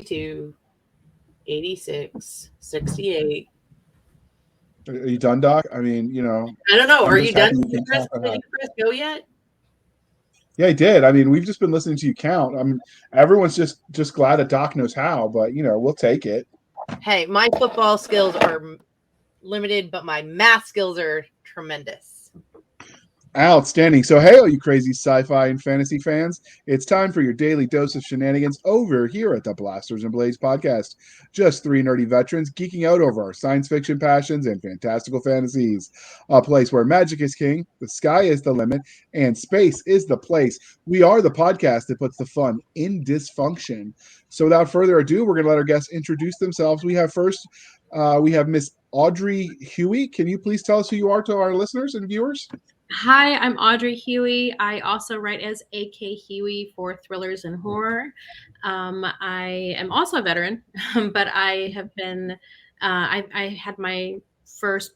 72, 86, 68. Are you done, Doc? I mean, I don't know. I'm Are just you done? happy you Did you can press, count that did high. you press go yet? Yeah, I did. I mean, we've just been listening to you count. I mean, everyone's just glad that Doc knows how, but we'll take it. Hey, my football skills are limited, but my math skills are tremendous. Outstanding. So, hey, all you crazy sci-fi and fantasy fans, it's time for your daily dose of shenanigans over here at the Blasters and Blades podcast. Just three nerdy veterans geeking out over our science fiction passions and fantastical fantasies. A place where magic is king, the sky is the limit, and space is the place. We are the podcast that puts the fun in dysfunction. So, without further ado, we're going to let our guests introduce themselves. We have Miss Audrey Huey. Can you please tell us who you are to our listeners and viewers? Hi, I'm Audrey Huey. I also write as AK Huey for Thrillers and Horror. I am also a veteran, but I have been, I had my first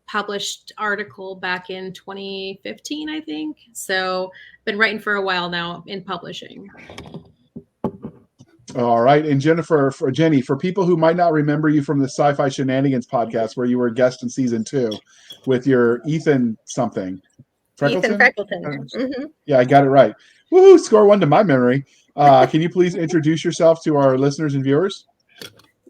published article back in 2015, I think. So been writing for a while now in publishing. All right. And Jenny, for people who might not remember you from the Sci-Fi Shenanigans podcast where you were a guest in season 2 with your Ethan something. Ethan Freckleton. Mm-hmm. Yeah, I got it right. Woohoo! Score 1 to my memory. Can you please introduce yourself to our listeners and viewers?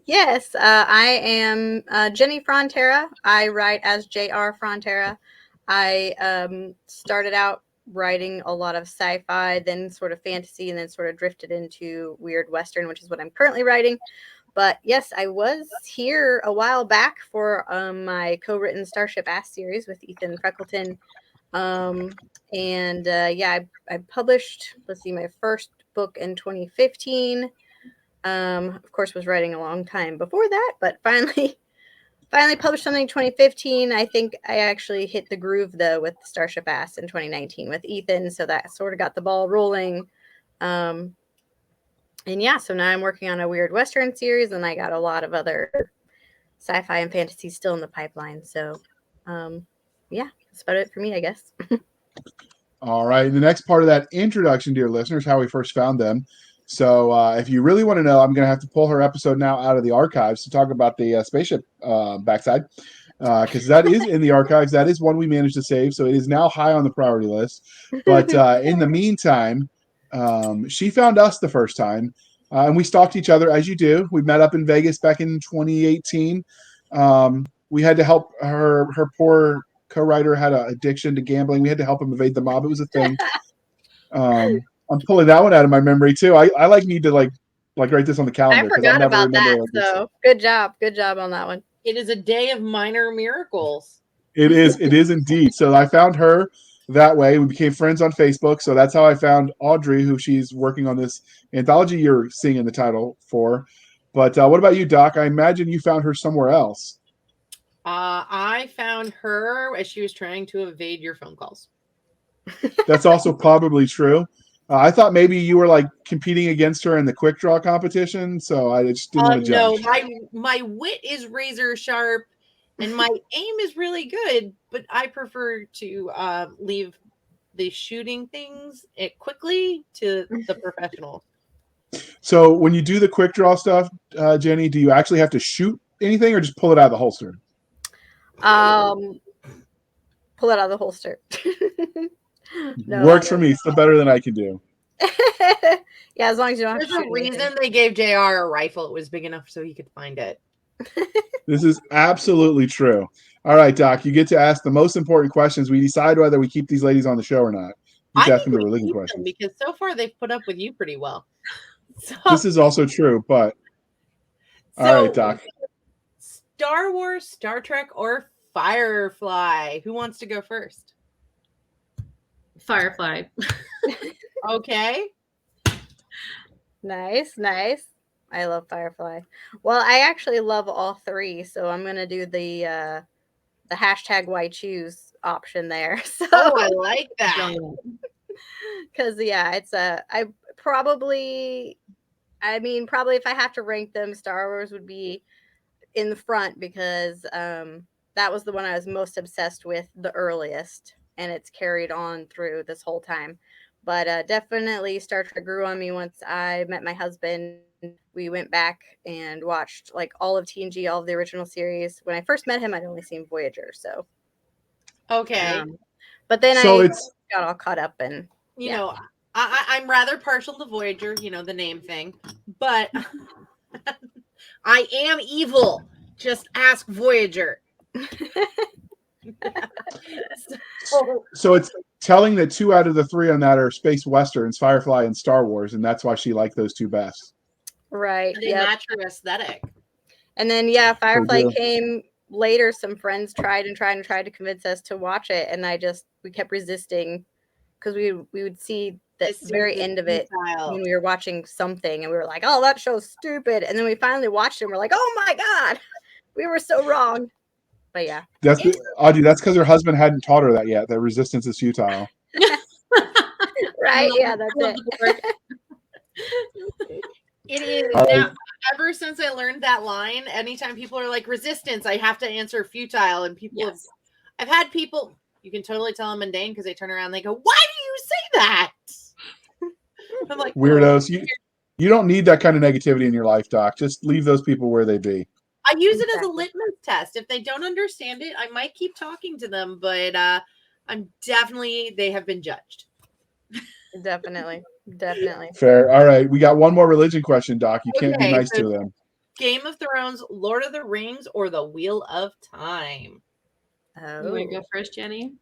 Yes, I am Jenny Frontera. I write as J.R. Frontera. I started out writing a lot of sci-fi, then sort of fantasy, and then sort of drifted into weird Western, which is what I'm currently writing. But yes, I was here a while back for my co-written Starship Ass series with Ethan Freckleton. I published, my first book in 2015. Of course, was writing a long time before that, but finally published something in 2015. I think I actually hit the groove though with Starship Ass in 2019 with Ethan, so that sort of got the ball rolling. So now I'm working on a weird Western series, and I got a lot of other sci-fi and fantasy still in the pipeline. So, that's about it for me, I guess. All right. The next part of that introduction, dear listeners, how we first found them. So if you really want to know, I'm going to have to pull her episode now out of the archives to talk about the spaceship backside, because that is in the archives. That is one we managed to save. So it is now high on the priority list. But in the meantime, she found us the first time, and we stalked each other, as you do. We met up in Vegas back in 2018. We had to help her poor co-writer had an addiction to gambling. We had to help him evade the mob. It was a thing. I'm pulling that one out of my memory too. I need to write this on the calendar. I forgot about that. So good job on that one. It is a day of minor miracles. It is indeed. So I found her that way. We became friends on Facebook. So that's how I found Audrey, who she's working on this anthology you're seeing in the title for. But what about you, Doc? I imagine you found her somewhere else. I found her as she was trying to evade your phone calls. That's also probably true. I thought maybe you were competing against her in the quick draw competition, so I just didn't want to judge. No, my wit is razor sharp, and my aim is really good, but I prefer to leave the shooting things quickly to the professionals. So when you do the quick draw stuff, Jenny, do you actually have to shoot anything or just pull it out of the holster? Pull it out of the holster. No, works for me. Still better than I can do. Yeah, as long as you don't have to shoot a reason anything. They gave JR a rifle. It was big enough so he could find it. This is absolutely true. All right, Doc, you get to ask the most important questions. We decide whether we keep these ladies on the show or not. You I ask them think the we religion keep questions. them because so far they've put up with you pretty well. So, this is also true, but all right, Doc. Star Wars, Star Trek, or Firefly? Who wants to go first? Firefly. Okay. Nice. I love Firefly. Well, I actually love all three, so I'm gonna do the hashtag why choose option there. So I like that. Because it's probably if I have to rank them, Star Wars would be in the front because that was the one I was most obsessed with the earliest, and it's carried on through this whole time. But definitely Star Trek grew on me once I met my husband. We went back and watched like all of TNG, all of the original series. When I first met him, I'd only seen Voyager, so Okay. but then So I it's got all caught up and You know, I'm rather partial to Voyager, you know, the name thing, but I am evil. Just ask Voyager. so it's telling that 2 out of the 3 on that are space westerns, Firefly and Star Wars, and that's why she liked those 2 best. right. They match her aesthetic. And then Firefly do. came later. Some friends tried to convince us to watch it, and we kept resisting because we would see the very end of it when we were watching something, and we were like, "Oh, that show's stupid," and then we finally watched it, and we're like, "Oh my god, we were so wrong." But yeah, Audrey, that's because her husband hadn't taught her that yet. That resistance is futile. Right? Yeah, that's it. It is. Now, ever since I learned that line, anytime people are like resistance, I have to answer futile. And people I've had people, you can totally tell I'm mundane because they turn around and they go, "Why do you say that?" I'm like, weirdos. You don't need that kind of negativity in your life, Doc. Just leave those people where they be. I use it as a litmus test. If they don't understand it, I might keep talking to them, but they have been judged. Definitely. Fair. All right. We got one more religion question, Doc. You can't be nice to them. Game of Thrones, Lord of the Rings, or the Wheel of Time? Oh. You want to go first, Jenny?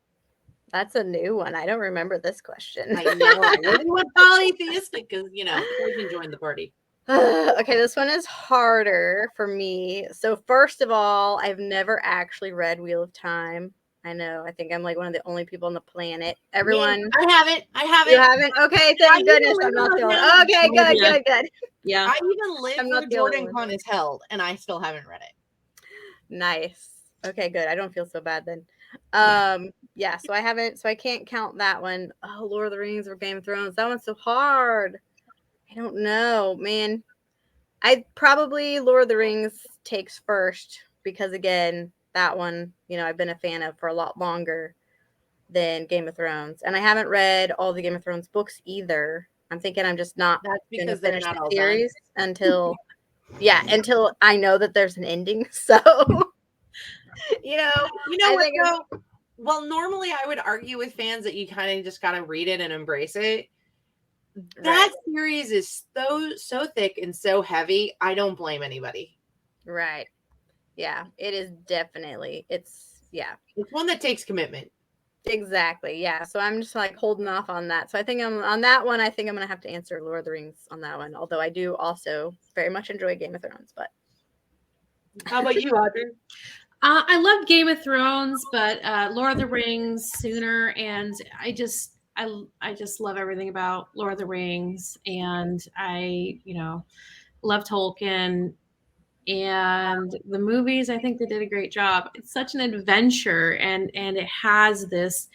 That's a new one. I don't remember this question. I know. I really went polytheistic because, you know, we can join the party. Okay, this one is harder for me. So first of all, I've never actually read Wheel of Time. I know. I think I'm like one of the only people on the planet. Everyone. I haven't. You haven't? Okay, thank goodness I'm not the only. Okay, good. Yeah. I even live where Jordan Con is held, and I still haven't read it. Nice. Okay, good. I don't feel so bad then. Yeah, so I haven't, so I can't count that one. Oh, Lord of the Rings or Game of Thrones. That one's so hard. I don't know, man. I probably Lord of the Rings takes first because again, that one, you know, I've been a fan of for a lot longer than Game of Thrones. And I haven't read all the Game of Thrones books either. I'm thinking I'm just not going to finish the series until I know that there's an ending. So you know what though? Well, normally I would argue with fans that you kind of just got to read it and embrace it. That series is so thick and so heavy. I don't blame anybody. Right. Yeah, it is definitely. It's one that takes commitment. Exactly. Yeah. So I'm just like holding off on that. So I think I'm on that one. I think I'm going to have to answer Lord of the Rings on that one. Although I do also very much enjoy Game of Thrones. But how about you, Audrey? I love Game of Thrones, but Lord of the Rings sooner. And I just love everything about Lord of the Rings. And I, love Tolkien. And the movies, I think they did a great job. It's such an adventure, and it has this,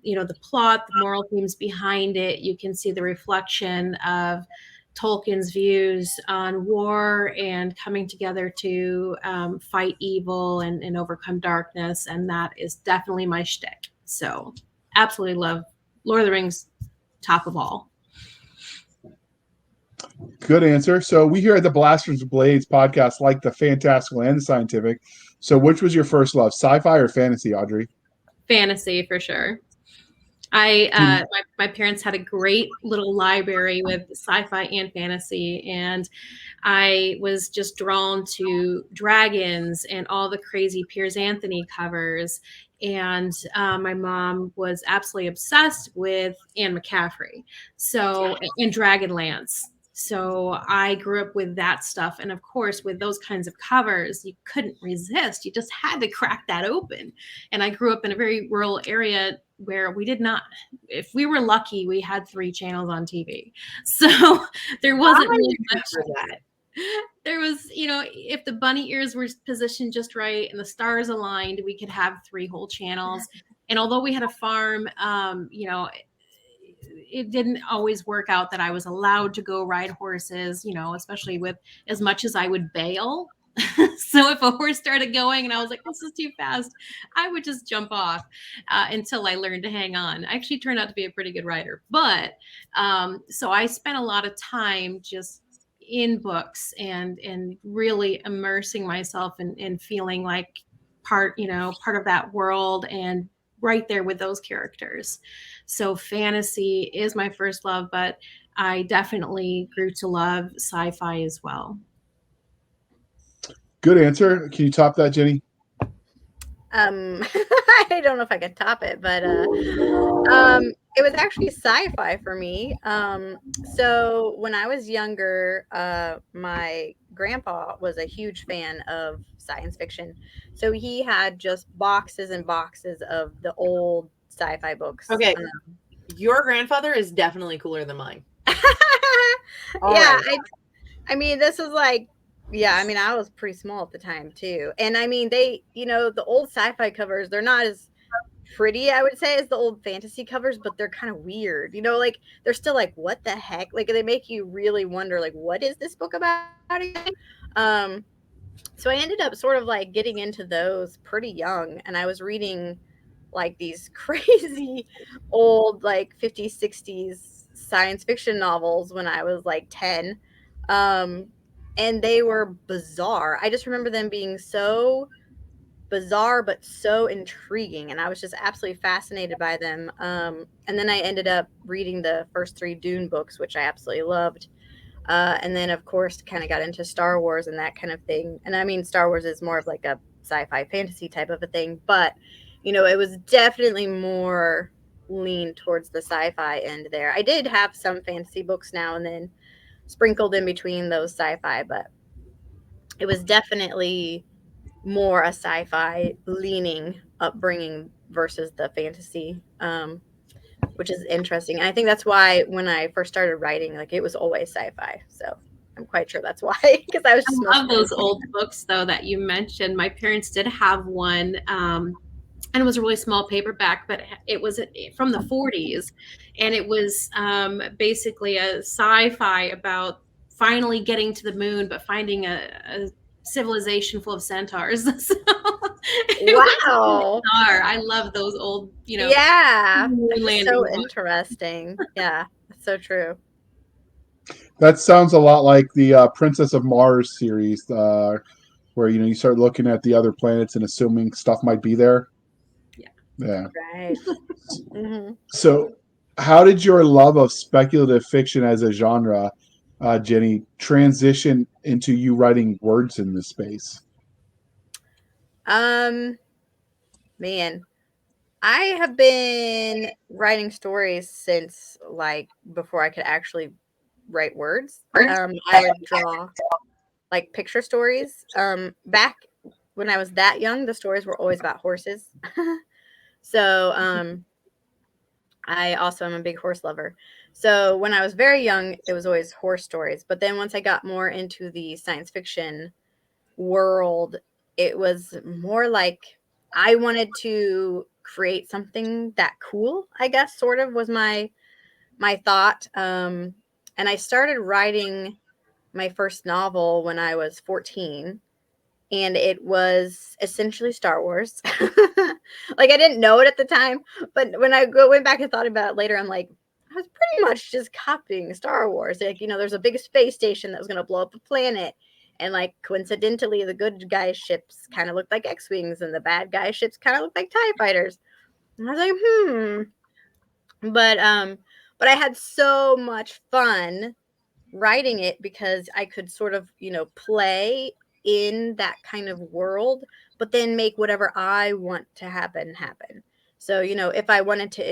the plot, the moral themes behind it. You can see the reflection of Tolkien's views on war and coming together to fight evil and overcome darkness, and that is definitely my shtick. So, absolutely love Lord of the Rings, top of all. Good answer. So we here at the Blasters Blades podcast like the fantastical and the scientific. So which was your first love, sci-fi or fantasy, Audrey? Fantasy for sure. My parents had a great little library with sci-fi and fantasy, and I was just drawn to dragons and all the crazy Piers Anthony covers. And my mom was absolutely obsessed with Anne McCaffrey, and Dragonlance. So I grew up with that stuff. And of course, with those kinds of covers, you couldn't resist. You just had to crack that open. And I grew up in a very rural area where we did not, if we were lucky, we had 3 channels on TV. So there wasn't really much for that. There was, if the bunny ears were positioned just right and the stars aligned, we could have 3 whole channels. And although we had a farm, it didn't always work out that I was allowed to go ride horses, especially with as much as I would bail. So if a horse started going and I was like, this is too fast, I would just jump off until I learned to hang on. I actually turned out to be a pretty good rider. But so I spent a lot of time just in books and really immersing myself and feeling like part of that world and right there with those characters. So fantasy is my first love, but I definitely grew to love sci-fi as well. Good answer. Can you top that, Jenny? I don't know if I could top it, but it was actually sci-fi for me. So when I was younger, my grandpa was a huge fan of science fiction. So he had just boxes and boxes of the old sci-fi books. Okay. Your grandfather is definitely cooler than mine. Yeah, I mean, this was like, yeah, I mean, I was pretty small at the time too. And I mean, they, the old sci-fi covers, they're not as pretty, I would say, as the old fantasy covers, but they're kind of weird. Like they're still like, what the heck? Like they make you really wonder, like, what is this book about again? So I ended up sort of like getting into those pretty young, and I was reading like these crazy old like 50s, 60s science fiction novels when I was like 10. And they were bizarre. I just remember them being so bizarre but so intriguing, and I was just absolutely fascinated by them. And then I ended up reading the first 3 Dune books, which I absolutely loved. And then of course kind of got into Star Wars and that kind of thing. And I mean, Star Wars is more of like a sci-fi fantasy type of a thing, but it was definitely more lean towards the sci-fi end there. I did have some fantasy books now and then sprinkled in between those sci-fi, but it was definitely more a sci-fi leaning upbringing versus the fantasy, which is interesting. And I think that's why when I first started writing, like it was always sci-fi. So I'm quite sure that's why, because I was just I love those old books though that you mentioned. My parents did have one, and it was a really small paperback, but it was from the 40s, and it was basically a sci-fi about finally getting to the moon, but finding a civilization full of centaurs. So wow. I love those old, Yeah, landing so books. interesting. Yeah, that's so true. That sounds a lot like the Princess of Mars series, where you start looking at the other planets and assuming stuff might be there. Yeah. Right. Mm-hmm. So, how did your love of speculative fiction as a genre, Jenny, transition into you writing words in this space? Man, I have been writing stories since like before I could actually write words. I would draw like picture stories. Back when I was that young, the stories were always about horses. So, I also am a big horse lover. So when I was very young, it was always horse stories. But then once I got more into the science fiction world, it was more like I wanted to create something that cool, I guess, sort of was my thought. And I started writing my first novel when I was 14, and it was essentially Star Wars. Like I didn't know it at the time, but when I went back and thought about it later, I'm like, I was pretty much just copying Star Wars. Like, there's a big space station that was going to blow up a planet. And like coincidentally, the good guy ships kind of looked like X-Wings and the bad guy ships kind of looked like TIE fighters. And I was like, but I had so much fun writing it because I could sort of, play in that kind of world, but then make whatever I want to happen. So, if I wanted to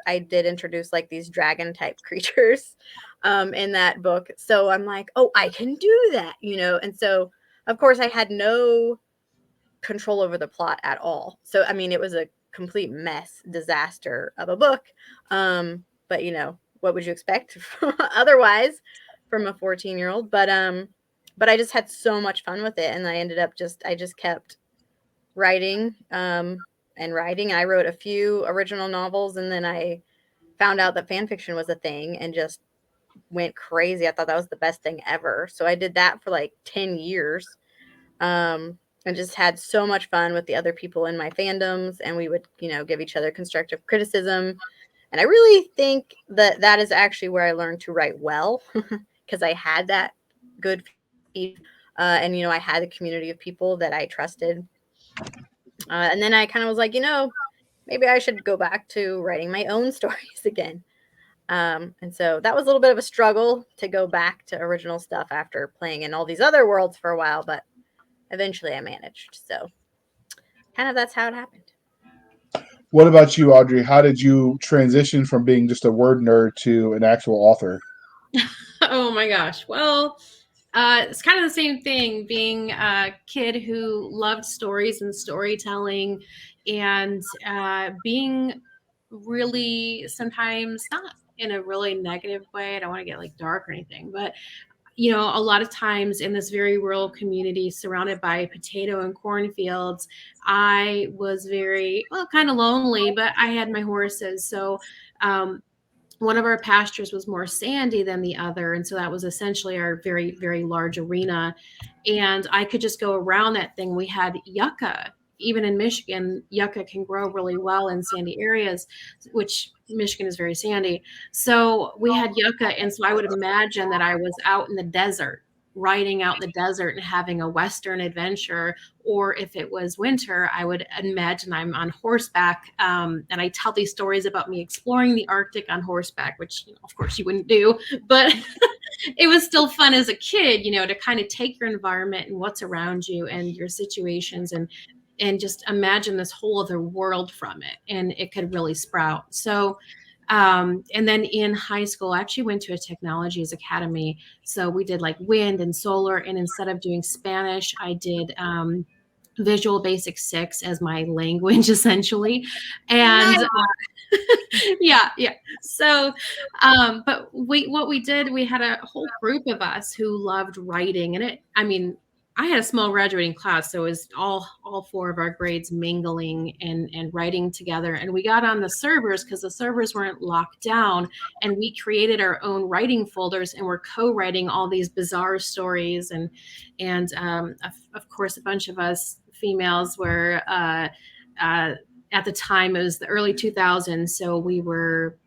I did introduce like these dragon type creatures in that book. So I'm like, oh, I can do that, And so, of course, I had no control over the plot at all. So, I mean, it was a complete disaster of a book. But what would you expect otherwise from a 14-year-old? But I just had so much fun with it, and I just kept writing and writing. I wrote a few original novels, and then I found out that fan fiction was a thing and just went crazy. I thought that was the best thing ever. So I did that for like 10 years. and just had so much fun with the other people in my fandoms, and we would, give each other constructive criticism. And I really think that that is actually where I learned to write well, because I had that good feed, and I had a community of people that I trusted. And then I kind of was like, maybe I should go back to writing my own stories again. And so that was a little bit of a struggle to go back to original stuff after playing in all these other worlds for a while, but eventually I managed. So kind of that's how it happened. What about you, Audrey? How did you transition from being just a word nerd to an actual author? Oh my gosh. Well, it's kind of the same thing, being a kid who loved stories and storytelling, and being really, sometimes not in a really negative way. I don't want to get like dark or anything, but a lot of times in this very rural community surrounded by potato and cornfields, I was very, kind of lonely, but I had my horses. So one of our pastures was more sandy than the other. And so that was essentially our very, very large arena. And I could just go around that thing. We had yucca. Even in Michigan, yucca can grow really well in sandy areas, which Michigan is very sandy. So we had yucca. And so I would imagine that I was out in the desert, riding out in the desert and having a Western adventure. Or if it was winter, I would imagine I'm on horseback. And I tell these stories about me exploring the Arctic on horseback, which, of course, you wouldn't do. But it was still fun as a kid, to kind of take your environment and what's around you and your situations and just imagine this whole other world from it. And it could really sprout. So and then in high school, I actually went to a technologies academy. So we did like wind and solar. And instead of doing Spanish, I did Visual Basic 6 as my language, essentially. And yeah. So, but what we did, we had a whole group of us who loved writing. And I had a small graduating class, so it was all four of our grades mingling and writing together. And we got on the servers because the servers weren't locked down, and we created our own writing folders, and we're co-writing all these bizarre stories. And of course, a bunch of us females were at the time, it was the early 2000s, so we were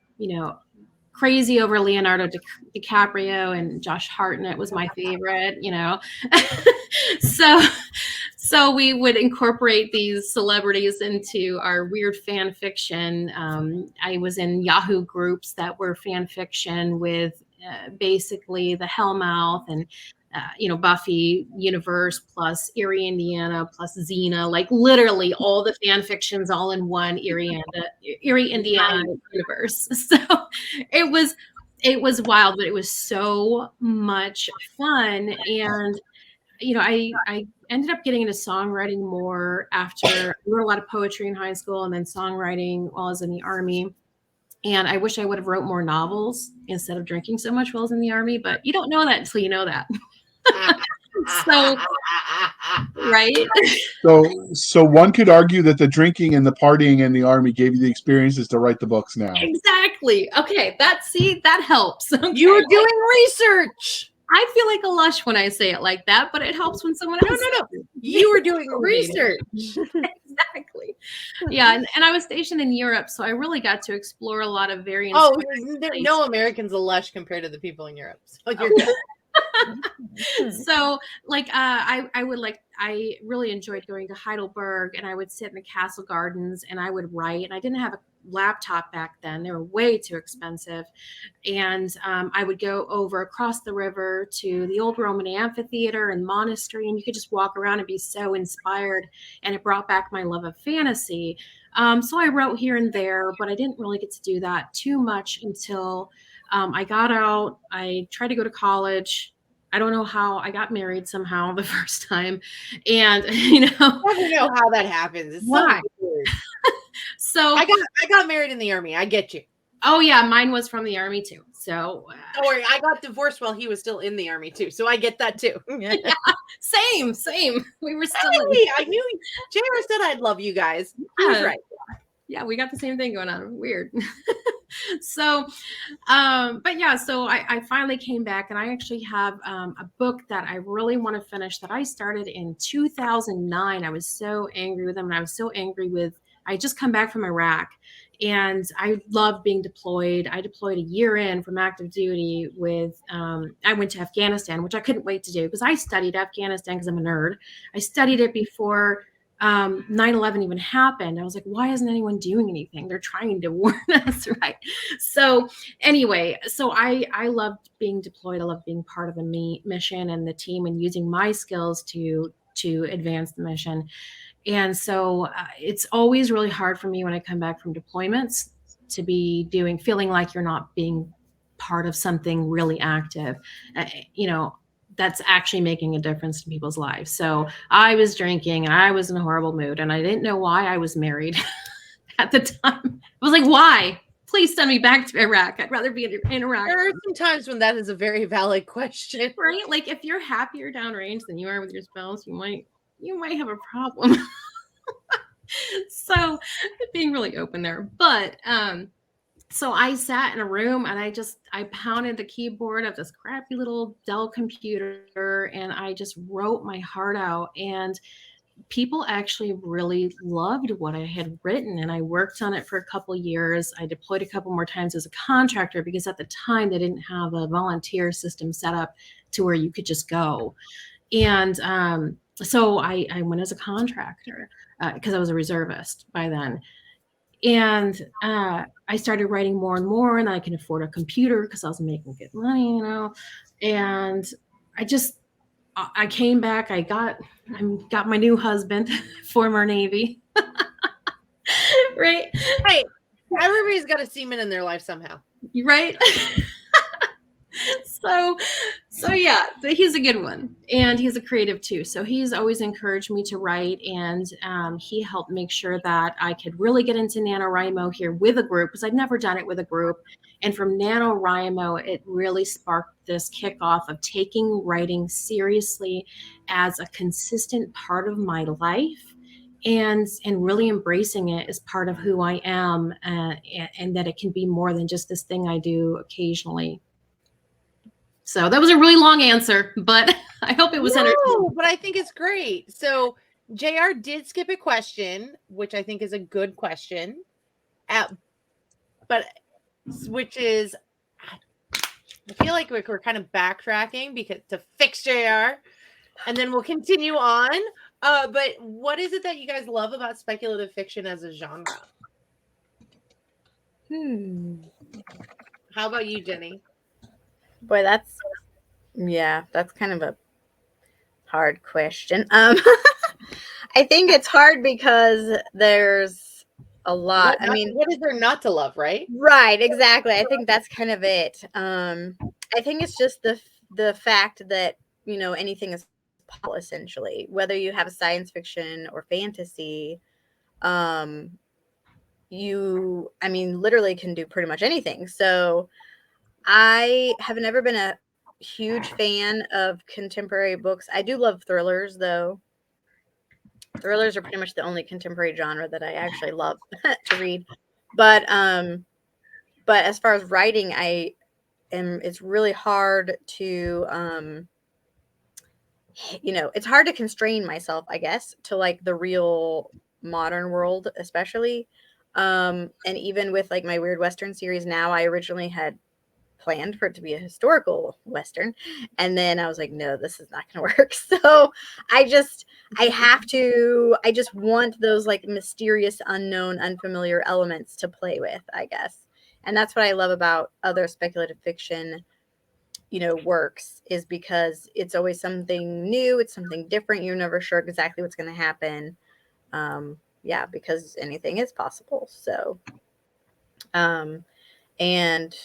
crazy over Leonardo DiCaprio, and Josh Hartnett was my favorite, So we would incorporate these celebrities into our weird fan fiction. I was in Yahoo groups that were fan fiction with basically the Hellmouth and Buffy universe plus Erie, Indiana plus Xena, like literally all the fan fictions all in one Erie, Indiana universe. So it was wild, but it was so much fun. And I ended up getting into songwriting more after I wrote a lot of poetry in high school, and then songwriting while I was in the Army. And I wish I would have wrote more novels instead of drinking so much while I was in the Army, but you don't know that until you know that. So, right? So one could argue that the drinking and the partying in the Army gave you the experiences to write the books now. Exactly. Okay, that helps. Okay. You're doing research. I feel like a lush when I say it like that, but it helps when someone else. No. You were doing research. Exactly. Yeah, and I was stationed in Europe, so I really got to explore a lot of very. No Americans are lush compared to the people in Europe. So you're good. So I really enjoyed going to Heidelberg, and I would sit in the castle gardens and I would write, and I didn't have a laptop back then. They were way too expensive. And I would go over across the river to the old Roman amphitheater and monastery, and you could just walk around and be so inspired. And it brought back my love of fantasy. So I wrote here and there, but I didn't really get to do that too much until I got out. I tried to go to college. I don't know how. I got married somehow the first time. And, I don't know how that happens. It's why? So weird. So I got married in the Army. I get you. Oh, yeah. Mine was from the Army, too. So don't worry. I got divorced while he was still in the Army, too. So I get that, too. Yeah, same. We were still I knew JR said I'd love you guys. He was right. Yeah, we got the same thing going on. Weird. So, but yeah, so I finally came back, and I actually have a book that I really want to finish that I started in 2009. I was so angry with them, and I was so angry with, I just come back from Iraq, and I loved being deployed. I deployed a year in from active duty with, I went to Afghanistan, which I couldn't wait to do because I studied Afghanistan because I'm a nerd. I studied it before 9/11 even happened. I was like, why isn't anyone doing anything? They're trying to warn us, right? So anyway, so I loved being deployed. I loved being part of the mission and the team and using my skills to advance the mission. And so it's always really hard for me when I come back from deployments to be feeling like you're not being part of something really active. You know, that's actually making a difference in people's lives. So I was drinking and I was in a horrible mood, and I didn't know why I was married at the time. I was like, why? Please send me back to Iraq. I'd rather be in Iraq. There are some times when that is a very valid question. Right? Like if you're happier downrange than you are with your spouse, you might have a problem. So being really open there. But so I sat in a room and I pounded the keyboard of this crappy little Dell computer, and I just wrote my heart out. And people actually really loved what I had written, and I worked on it for a couple of years. I deployed a couple more times as a contractor because at the time they didn't have a volunteer system set up to where you could just go. And so I went as a contractor because I was a reservist by then. And I started writing more and more, and I can afford a computer because I was making good money, you know. And I came back. I got my new husband, former Navy, right? Hey, everybody's got a seaman in their life somehow, right? So yeah, he's a good one, and he's a creative too. So he's always encouraged me to write, and he helped make sure that I could really get into NaNoWriMo here with a group, because I'd never done it with a group. And from NaNoWriMo, it really sparked this kickoff of taking writing seriously as a consistent part of my life, and really embracing it as part of who I am, and that it can be more than just this thing I do occasionally. So that was a really long answer, but I hope it was entertaining. but I think it's great. So JR did skip a question, which I think is a good question, but which is, I feel like we're kind of backtracking because to fix JR, and then we'll continue on. But what is it that you guys love about speculative fiction as a genre? How about you, Jenny? Boy, that's kind of a hard question. I think it's hard because there's a lot. What is there not to love, right? Right, exactly. I think that's kind of it. I think it's just the fact that, you know, anything is possible, essentially, whether you have science fiction or fantasy. You, literally can do pretty much anything. So I have never been a huge fan of contemporary books. I do love thrillers, though. Thrillers are pretty much the only contemporary genre that I actually love to read. But as far as writing, it's really hard to it's hard to constrain myself, I guess, to like the real modern world, especially. And even with like my Weird Western series now, I originally had planned for it to be a historical Western, and then I was like, no, this is not gonna work. So I just want those like mysterious, unknown, unfamiliar elements to play with, I guess. And that's what I love about other speculative fiction, works, is because it's always something new, it's something different. You're never sure exactly what's going to happen. Because anything is possible. So and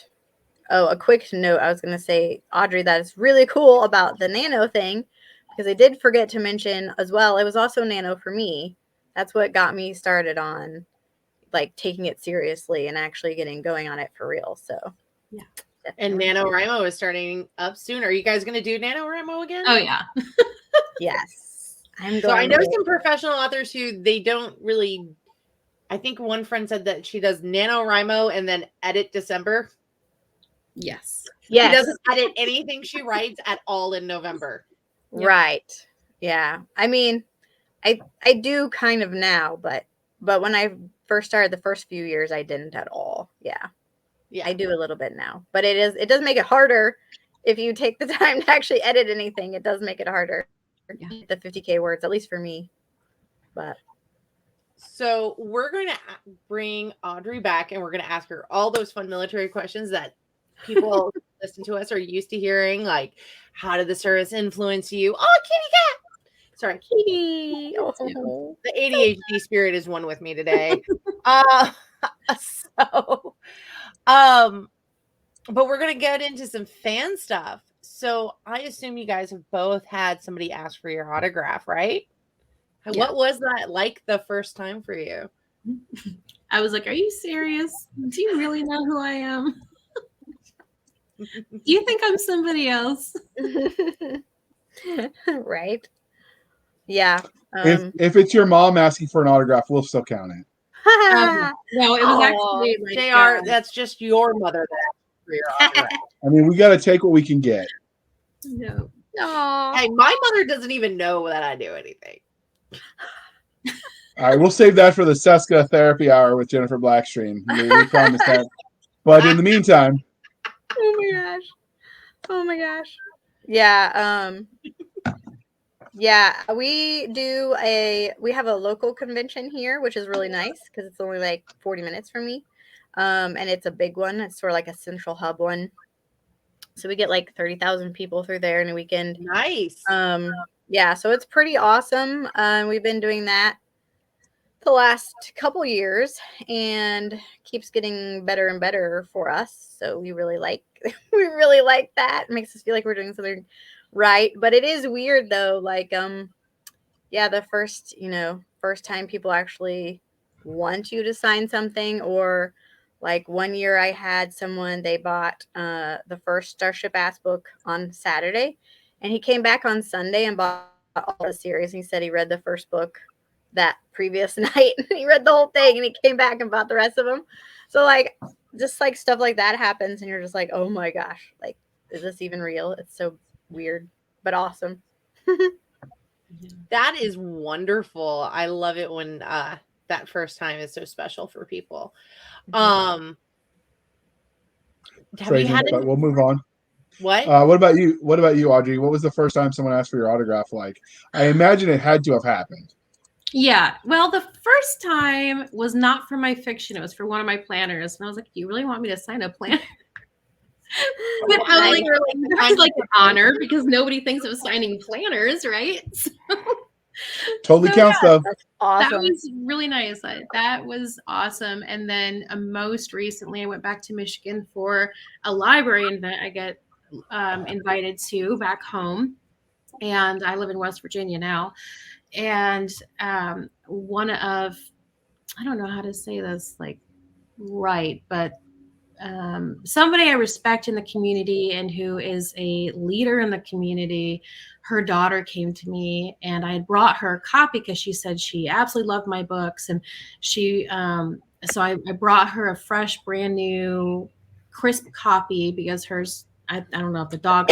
a quick note, I was going to say, Audrey, that is really cool about the nano thing, because I did forget to mention as well, it was also nano for me. That's what got me started on like taking it seriously and actually getting going on it for real. So yeah. And NaNoWriMo is starting up soon. Are you guys going to do NaNoWriMo again? Oh yeah. Yes. So I know some professional authors who they don't really I think one friend said that she does NaNoWriMo and then edit December. Yes. She doesn't edit anything she writes at all in November. Yep. Right. Yeah. I mean, I do kind of now, but when I first started the first few years, I didn't at all. Yeah. Yeah. I do a little bit now, but it does make it harder if you take the time to actually edit anything. It does make it harder. Yeah. The 50K words, at least for me. But so we're going to bring Audrey back, and we're going to ask her all those fun military questions that people listen to us are used to hearing, like, how did the service influence you? Oh, kitty cat. Sorry, kitty. Oh. The ADHD spirit is one with me today. But we're going to get into some fan stuff. So I assume you guys have both had somebody ask for your autograph, right? Yeah. What was that like the first time for you? I was like, are you serious? Do you really know who I am? Do you think I'm somebody else? Right. Yeah. If it's your mom asking for an autograph, we'll still count it. No, it was actually like, JR, that's just your mother that asked for your autograph. I mean, we got to take what we can get. no. Hey, my mother doesn't even know that I do anything. All right, we'll save that for the Cisca therapy hour with Jennifer Blackstream. We promise that. But in the meantime, oh my gosh. Yeah. Yeah, we have a local convention here, which is really nice because it's only like 40 minutes from me. And it's a big one. It's sort of like a central hub one. So we get like 30,000 people through there in a weekend. Nice. Yeah, so it's pretty awesome. We've been doing that the last couple years and keeps getting better and better for us. So we really like that. It makes us feel like we're doing something right. But it is weird though, like yeah, the first time people actually want you to sign something, or like one year I had someone, they bought the first Starship Ass book on Saturday, and he came back on Sunday and bought all the series. And he said he read the first book that previous night. He read the whole thing and he came back and bought the rest of them. So like, just like stuff like that happens and you're just like, oh my gosh, like, is this even real? It's so weird, but awesome. That is wonderful. I love it when that first time is so special for people. Have crazy, you had but we'll move on. What? What about you? What about you, Audrey? What was the first time someone asked for your autograph like? I imagine it had to have happened. Yeah. Well, the first time was not for my fiction. It was for one of my planners. And I was like, do you really want me to sign a planner? But I was like an honor because nobody thinks of signing planners, right? Totally counts though. That's awesome. That was really nice. That was awesome. And then most recently, I went back to Michigan for a library event I get invited to back home. And I live in West Virginia now. And one of, I don't know how to say this like right, but somebody I respect in the community and who is a leader in the community, her daughter came to me and I had brought her a copy because she said she absolutely loved my books. And she, so I brought her a fresh, brand new, crisp copy because hers, I don't know if the dog,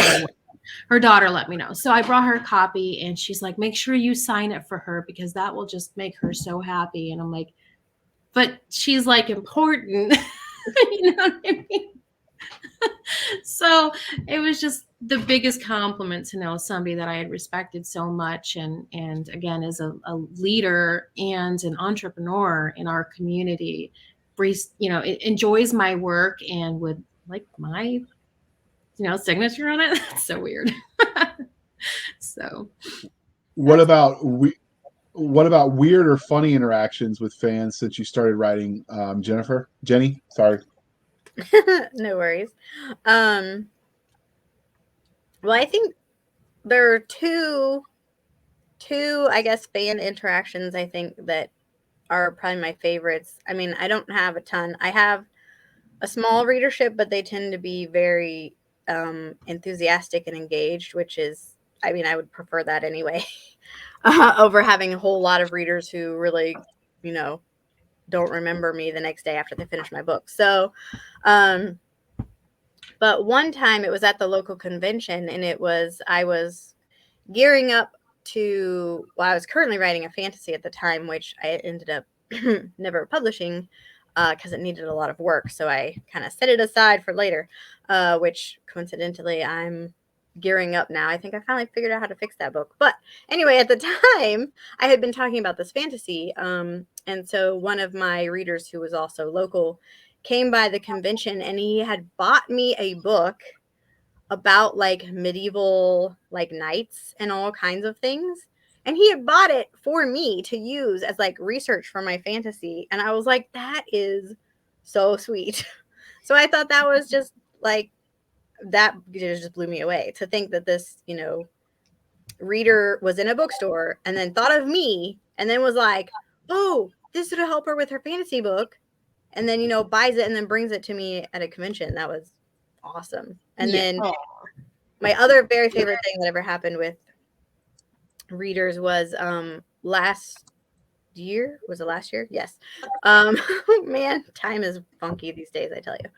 her daughter let me know. So I brought her a copy and she's like, make sure you sign it for her because that will just make her so happy. And I'm like, but she's like important. You know what I mean? So it was just the biggest compliment to know somebody that I had respected so much and again as a leader and an entrepreneur in our community, it enjoys my work and would like my signature on it. That's so weird. So what about weird or funny interactions with fans since you started writing, Jenny? Sorry. No worries. Well, I think there are two, I guess, fan interactions I think that are probably my favorites. I mean, I don't have a ton. I have a small readership, but they tend to be very enthusiastic and engaged, which is, I mean, I would prefer that anyway, over having a whole lot of readers who really, don't remember me the next day after they finish my book. So, but one time it was at the local convention, and I was gearing up to, well, I was currently writing a fantasy at the time, which I ended up never publishing because it needed a lot of work. So I kind of set it aside for later, which coincidentally I'm gearing up now. I think I finally figured out how to fix that book. But anyway, at the time I had been talking about this fantasy. And so one of my readers who was also local came by the convention, and he had bought me a book about like medieval like knights and all kinds of things. And he had bought it for me to use as like research for my fantasy. And I was like, that is so sweet. So I thought that was just like, that just blew me away to think that this, reader was in a bookstore and then thought of me and then was like, oh, this would help her with her fantasy book. And then, buys it and then brings it to me at a convention. That was awesome. And then my other very favorite thing that ever happened with readers was last year. Was it last year? Yes. Man, time is funky these days, I tell you.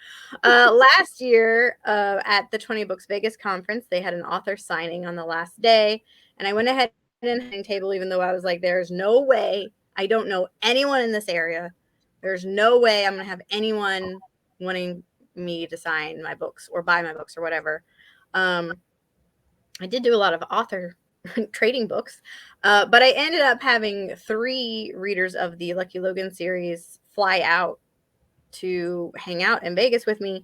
Last year at the 20 Books Vegas conference, they had an author signing on the last day. And I went ahead and had a table, even though I was like, there's no way. I don't know anyone in this area. There's no way I'm going to have anyone wanting me to sign my books or buy my books or whatever. I did do a lot of author trading books, but I ended up having 3 readers of the Lucky Logan series fly out to hang out in Vegas with me,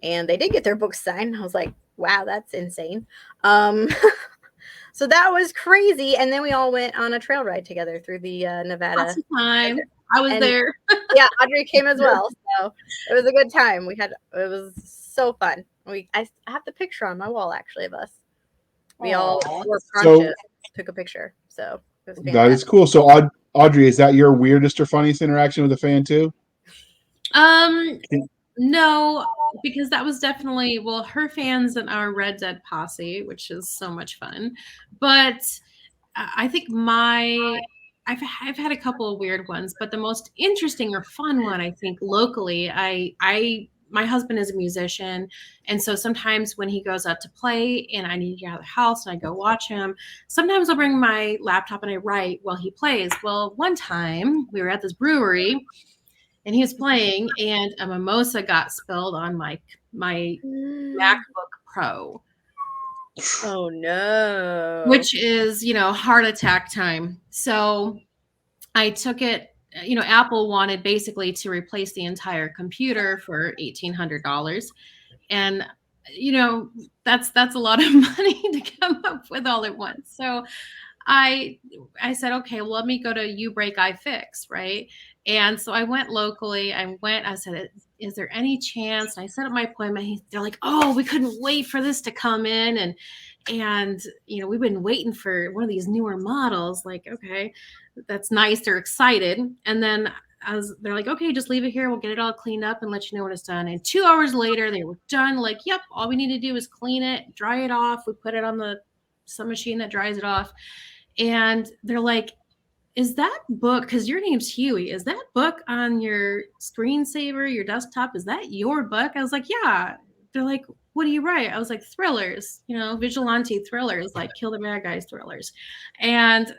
and they did get their books signed. I was like, wow, that's insane. So that was crazy. And then we all went on a trail ride together through the Nevada. Lots of time. I was there. Yeah, Audrey came as well. So it was a good time. It was so fun. I have the picture on my wall actually of us. We all were conscious, took a picture. So it was fantastic. That is cool. So Audrey, is that your weirdest or funniest interaction with a fan too? No, because that was definitely, her fans and our Red Dead posse, which is so much fun. But I think I've had a couple of weird ones, but the most interesting or fun one, I think locally, my husband is a musician. And so sometimes when he goes out to play and I need to get out of the house and I go watch him, sometimes I'll bring my laptop and I write while he plays. Well, one time we were at this brewery and he was playing and a mimosa got spilled on my MacBook Pro. Oh no. Which is, heart attack time. So I took it, Apple wanted basically to replace the entire computer for $1,800. And, that's a lot of money to come up with all at once. So I said, okay, well, let me go to You Break I Fix, right? And so I went locally. I said, is there any chance? And I set up my appointment. They're like, oh, we couldn't wait for this to come in. And we've been waiting for one of these newer models. Like, okay, that's nice. They're excited. And then they're like, okay, just leave it here. We'll get it all cleaned up and let you know when it's done. And 2 hours later, they were done. Like, yep, all we need to do is clean it, dry it off. We put it on some machine that dries it off. And they're like, is that book, because your name's Huey, is that book on your screensaver, your desktop, is that your book? I was like, yeah. They're like, what do you write? I was like, thrillers, vigilante thrillers, like kill the bad guys thrillers. And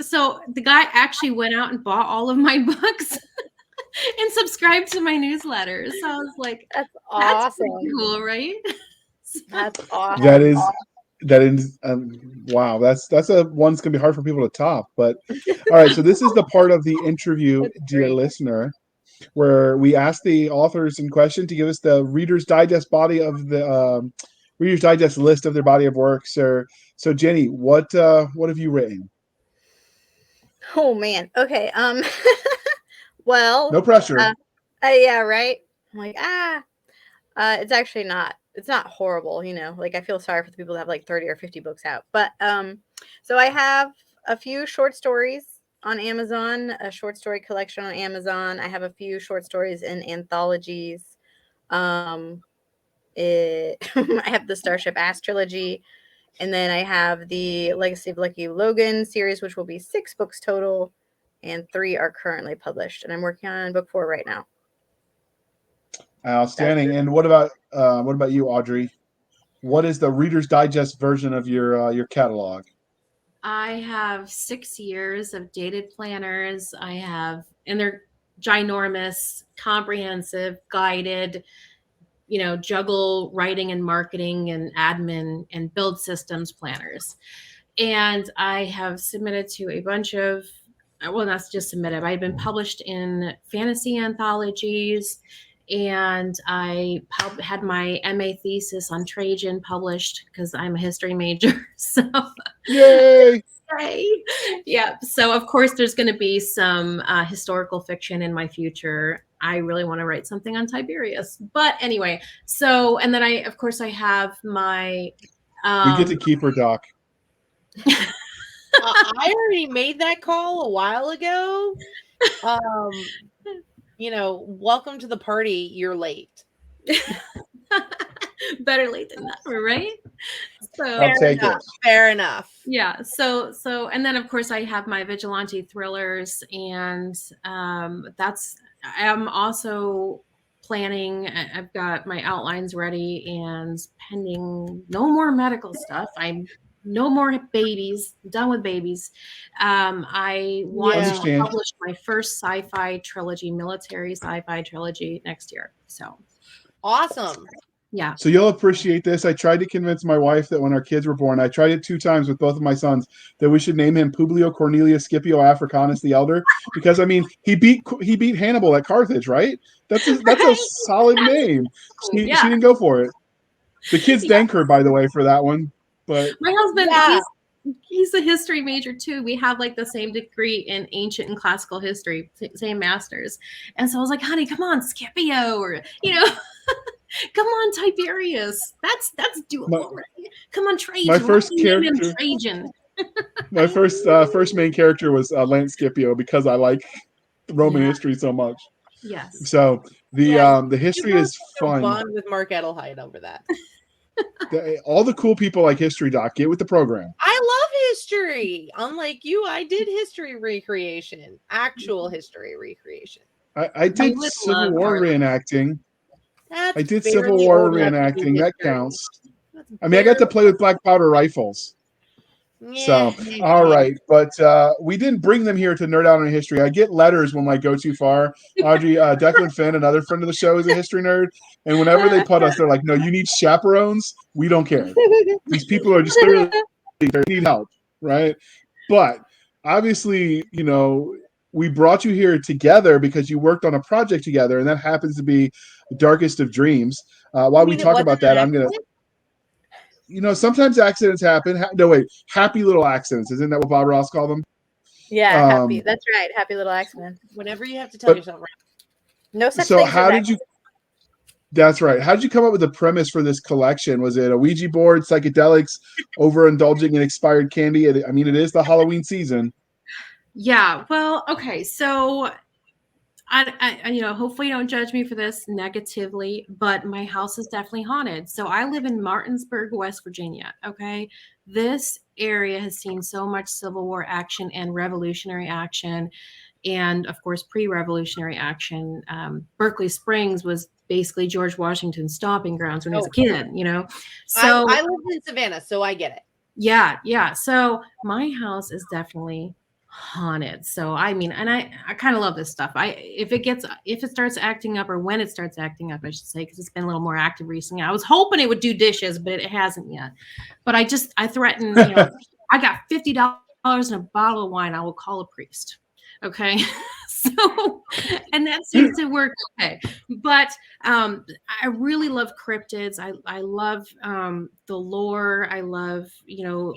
so the guy actually went out and bought all of my books and subscribed to my newsletter. So I was like, that's awesome. That's cool, right? That's awesome. That is wow. That's a one's gonna be hard for people to top. But all right, so this is the part of the interview, dear listener, where we ask the authors in question to give us the Reader's Digest body of the Reader's Digest list of their body of works. So Jenny, what have you written? Oh man. Okay. Well, no pressure. Yeah, right. I'm like, it's actually not. It's not horrible, like I feel sorry for the people that have like 30 or 50 books out. But so I have a few short stories on Amazon, a short story collection on Amazon. I have a few short stories in anthologies. I have the Starship Ass trilogy, and then I have the Legacy of Lucky Logan series, which will be 6 books total. and 3 are currently published. And I'm working on book 4 right now. Outstanding. And what about you, Audrey? What is the Reader's Digest version of your catalog? I have 6 years of dated planners. And they're ginormous, comprehensive, guided, juggle writing and marketing and admin and build systems planners. And I have submitted to a bunch of, well, not just submitted, I've been published in fantasy anthologies, and I had my MA thesis on Trajan published because I'm a history major. So Yay! Yeah. So of course there's going to be some historical fiction in my future. I really want to write something on Tiberius, but anyway. So, and then I have my. We get to keep her, Doc. I already made that call a while ago. Welcome to the party. You're late. Better late than never, right? So I'll take it. Fair enough. Yeah. So, and then of course I have my vigilante thrillers, and I'm also planning. I've got my outlines ready and pending. No more medical stuff. I'm no more babies. Done with babies. I want to publish my first sci-fi trilogy, military sci-fi trilogy next year. So awesome. Yeah. So you'll appreciate this. I tried to convince my wife that when our kids were born, I tried it 2 times with both of my sons, that we should name him Publio Cornelius Scipio Africanus the Elder, because he beat Hannibal at Carthage, right? That's a solid name. She didn't go for it. The kids thank her, by the way, for that one. But my husband, he's a history major too. We have like the same degree in ancient and classical history, same masters. And so I was like, honey, come on, Scipio, or come on, Tiberius. That's doable. Come on, Trajan. My first character, Trajan. My first main character was Lance Scipio, because I like Roman history so much. Yes. So the history is fun. Bond with Mark Edelheit over that. All the cool people like history, Doc. Get with the program. I love history. Unlike you, I did history recreation, actual history recreation. I did Civil War reenacting. I did Civil War reenacting. That counts. I mean, I got to play with black powder rifles. Yeah. So, all right. But we didn't bring them here to nerd out on history. I get letters when I go too far. Audrey, Declan Finn, another friend of the show, is a history nerd. And whenever they put us, they're like, no, you need chaperones. We don't care. These people are just clearly, they need help, right? But obviously, we brought you here together because you worked on a project together, and that happens to be Darkest of Dreams. While we talk about that, I'm going to... sometimes accidents happen. No, wait. Happy little accidents. Isn't that what Bob Ross called them? Yeah, happy. That's right. Happy little accidents. Whenever you have to tell yourself right. No such thing. So how did you... That's right. How did you come up with the premise for this collection? Was it a Ouija board, psychedelics, overindulging in expired candy? I mean, it is the Halloween season. Yeah. Well, okay. So I hopefully you don't judge me for this negatively, but my house is definitely haunted. So I live in Martinsburg, West Virginia. Okay. This area has seen so much Civil War action and Revolutionary action. And of course, pre-Revolutionary action. Berkeley Springs was basically George Washington's stomping grounds when he was a kid, So I lived in Savannah, so I get it. Yeah. Yeah. So my house is definitely haunted. So I mean, and I kind of love this stuff. If it starts acting up, or when it starts acting up, I should say, because it's been a little more active recently. I was hoping it would do dishes, but it hasn't yet. But I threatened, I got $50 in a bottle of wine, I will call a priest. Okay. So, and that seems to work okay. But I really love cryptids. I love the lore. I love,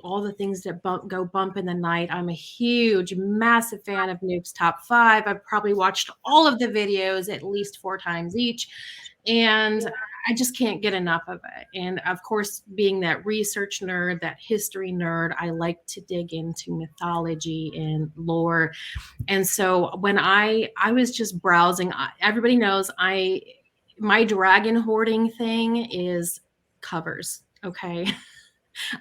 all the things that go bump in the night. I'm a huge, massive fan of Nuke's Top 5. I've probably watched all of the videos at least 4 times each. And I just can't get enough of it. And of course, being that research nerd, that history nerd, I like to dig into mythology and lore. And so when I was just browsing, everybody knows my dragon hoarding thing is covers. Okay.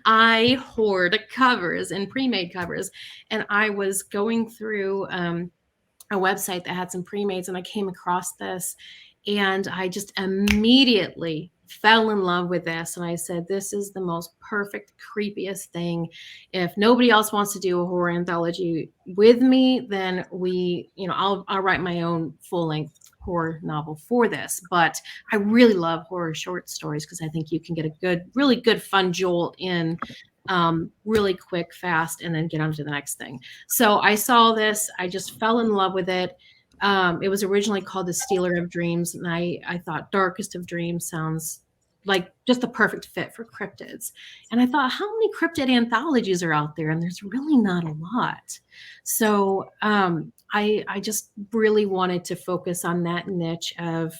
I hoard covers and pre-made covers. And I was going through a website that had some pre-mades, and I came across this, and I just immediately fell in love with this. And I said, this is the most perfect, creepiest thing. If nobody else wants to do a horror anthology with me, then I'll write my own full-length horror novel for this. But I really love horror short stories because I think you can get a really good fun jolt in really quick, fast, and then get on to the next thing. So I saw this, I just fell in love with it. It was originally called The Stealer of Dreams, and I thought Darkest of Dreams sounds like just the perfect fit for cryptids. And I thought, how many cryptid anthologies are out there? And there's really not a lot. So I just really wanted to focus on that niche of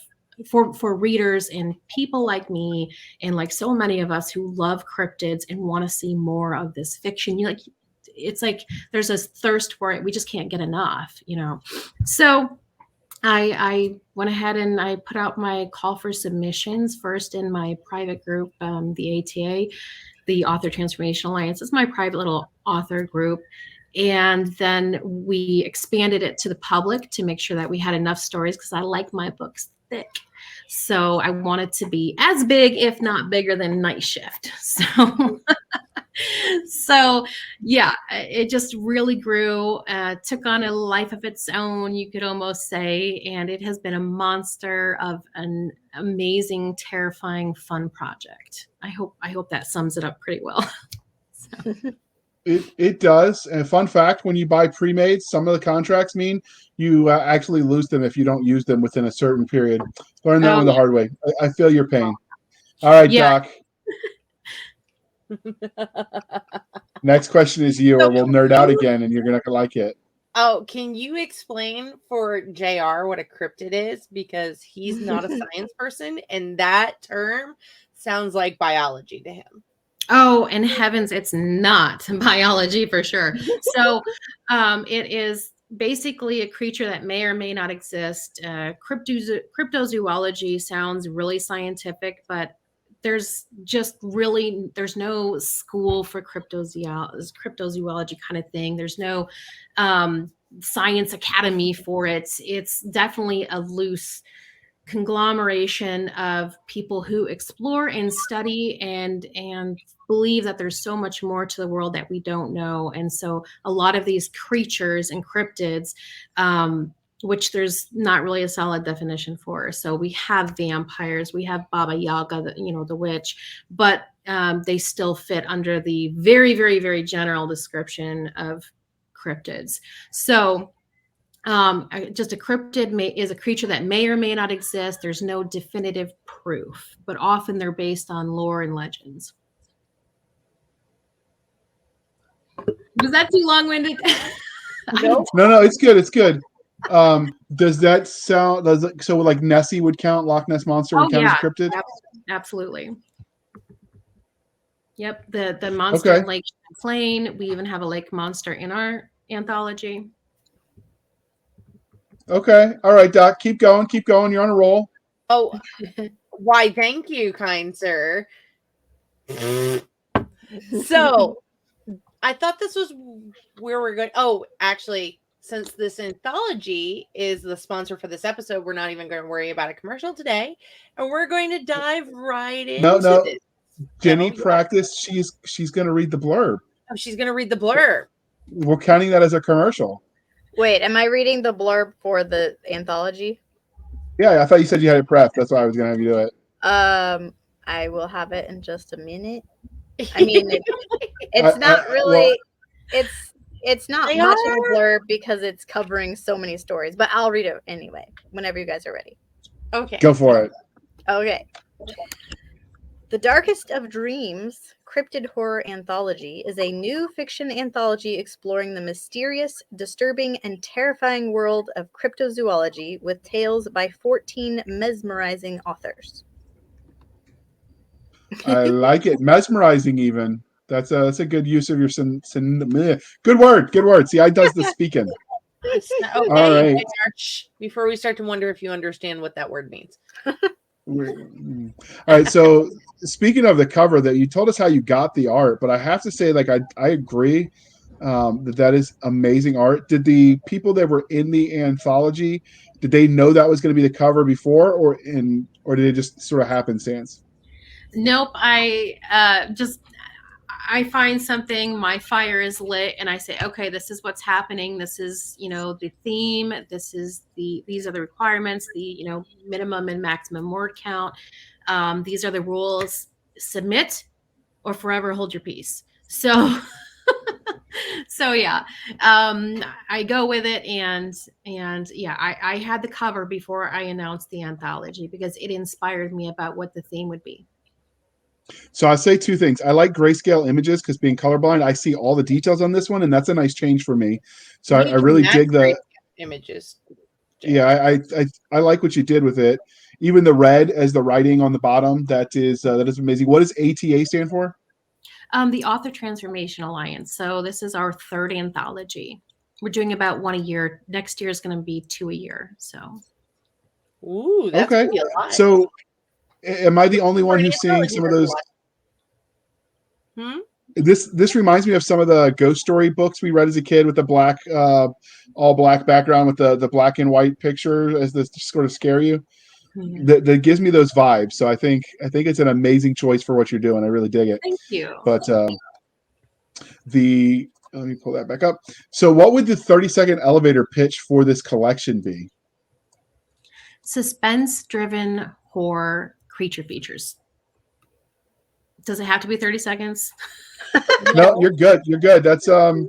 for readers and people like me and like so many of us who love cryptids and want to see more of this fiction. It's like there's a thirst for it. We just can't get enough, So I went ahead and I put out my call for submissions first in my private group, the ATA, the Author Transformation Alliance. It's my private little author group. And then we expanded it to the public to make sure that we had enough stories because I like my books thick. So I wanted to be as big, if not bigger than Night Shift. So yeah, it just really grew, took on a life of its own, you could almost say, and it has been a monster of an amazing, terrifying, fun project. I hope that sums it up pretty well. It does. And fun fact, when you buy pre-made, some of the contracts mean you actually lose them if you don't use them within a certain period. Learn that one the hard way. I feel your pain. All right, Doc. Next question is you, or we'll nerd out again and you're going to like it. Oh, can you explain for JR what a cryptid is? Because he's not a science person, and that term sounds like biology to him. Oh, and heavens, it's not biology for sure. So it is basically a creature that may or may not exist. Cryptozoology sounds really scientific, but there's no school for cryptozoology kind of thing. There's no science academy for it. It's definitely a loose conglomeration of people who explore and study and believe that there's so much more to the world that we don't know. And so a lot of these creatures and cryptids, which there's not really a solid definition for. So we have vampires, we have Baba Yaga, the witch, but they still fit under the very, very, very general description of cryptids. So just a cryptid is a creature that may or may not exist. There's no definitive proof, but often they're based on lore and legends. Was that too long-winded? No, it's good. It's good. Does that sound so like Nessie would count? Loch Ness Monster would count as cryptid? Absolutely. Yep. The monster in Lake Champlain. We even have a lake monster in our anthology. Okay. All right, Doc. Keep going. Keep going. You're on a roll. Oh, why, thank you, kind sir. So, I thought this was where we're going. Oh, actually, since this anthology is the sponsor for this episode, we're not even going to worry about a commercial today. And we're going to dive right into this. Jenny practiced. She's going to read the blurb. Oh, she's going to read the blurb. We're counting that as a commercial. Wait, am I reading the blurb for the anthology? Yeah, I thought you said you had it prepped. That's why I was going to have you do it. I will have it in just a minute. I mean, it's not really. It's not much of a blurb because it's covering so many stories. But I'll read it anyway whenever you guys are ready. Okay. Go for it. Okay. The Darkest of Dreams, Cryptid Horror Anthology, is a new fiction anthology exploring the mysterious, disturbing, and terrifying world of cryptozoology with tales by 14 mesmerizing authors. I like it. Mesmerizing, even. That's a good use of your good word. See, I does the speaking. Okay. All right. Before we start to wonder if you understand what that word means. All right. So speaking of the cover, that you told us how you got the art, but I have to say, like, I agree that is amazing art. Did the people that were in the anthology, did they know that was going to be the cover before, or did it just sort of happenstance? Nope. I find something, my fire is lit, and I say, okay, this is what's happening. This is, the theme. These are the requirements, the, minimum and maximum word count. These are the rules. Submit or forever hold your peace. So, so yeah, I go with it, and yeah, I had the cover before I announced the anthology because it inspired me about what the theme would be. So I say two things. I like grayscale images because being colorblind, I see all the details on this one, and that's a nice change for me. So I really dig the images. Yeah, I like what you did with it. Even the red as the writing on the bottom, that is amazing. What does ATA stand for? The Author Transformation Alliance. So this is our third anthology. We're doing about one a year. Next year is going to be 2 a year. So, ooh, that's okay. Gonna be a lot. So, am I the only one who's seeing some of those? This reminds me of some of the ghost story books we read as a kid with the black, all black background with the black and white picture as the sort of scare you. That gives me those vibes. So I think it's an amazing choice for what you're doing. I really dig it. Thank you. But let me pull that back up. So what would the 30-second elevator pitch for this collection be? Suspense-driven horror creature features. Does it have to be 30 seconds? No, you're good. You're good. That's so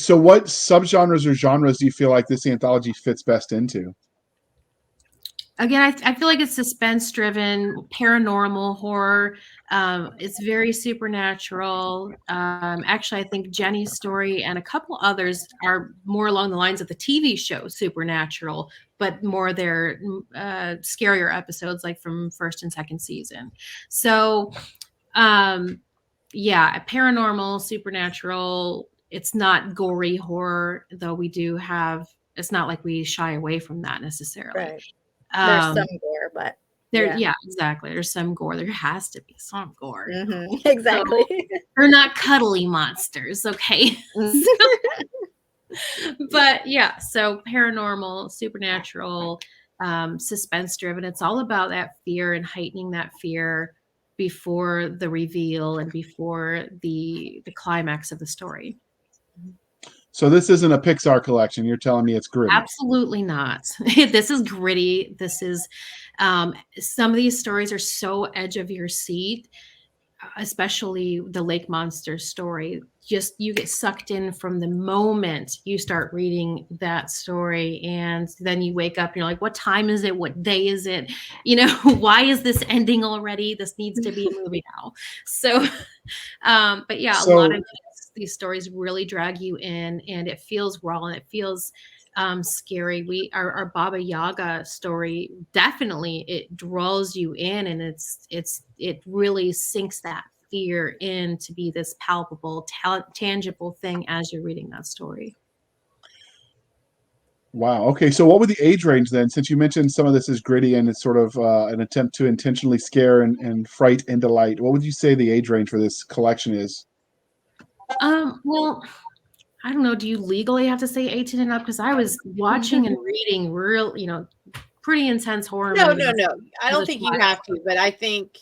what subgenres or genres do you feel like this anthology fits best into? Again, I feel like it's suspense-driven, paranormal horror. It's very supernatural. Actually, I think Jenny's story and a couple others are more along the lines of the TV show Supernatural, but more their scarier episodes, like from first and second season. So, yeah, paranormal, supernatural. It's not gory horror, though we do have. It's not like we shy away from that necessarily. Right. There's some gore, but yeah, exactly. There's some gore. There has to be some gore. Mm-hmm. Exactly. So, they're not cuddly monsters, okay? But yeah, so paranormal, supernatural, suspense-driven. It's all about that fear and heightening that fear before the reveal and before the climax of the story. So this isn't a Pixar collection. You're telling me it's gritty. Absolutely not. This is gritty. This is some of these stories are so edge of your seat, especially the lake monster story. Just you get sucked in from the moment you start reading that story, and then you wake up and you're like, what time is it? What day is it? Why is this ending already? This needs to be a movie now. So but yeah, a lot of these stories really drag you in, and it feels raw and it feels scary. Our Baba Yaga story, definitely it draws you in, and it really sinks that fear in to be this palpable, tangible thing as you're reading that story. Wow. Okay. So what would the age range then, since you mentioned some of this is gritty and it's sort of an attempt to intentionally scare and fright and delight, what would you say the age range for this collection is? Well, I don't know. Do you legally have to say 18 and up? Because I was watching and reading real, pretty intense horror movies. No. I don't think you have to, but I think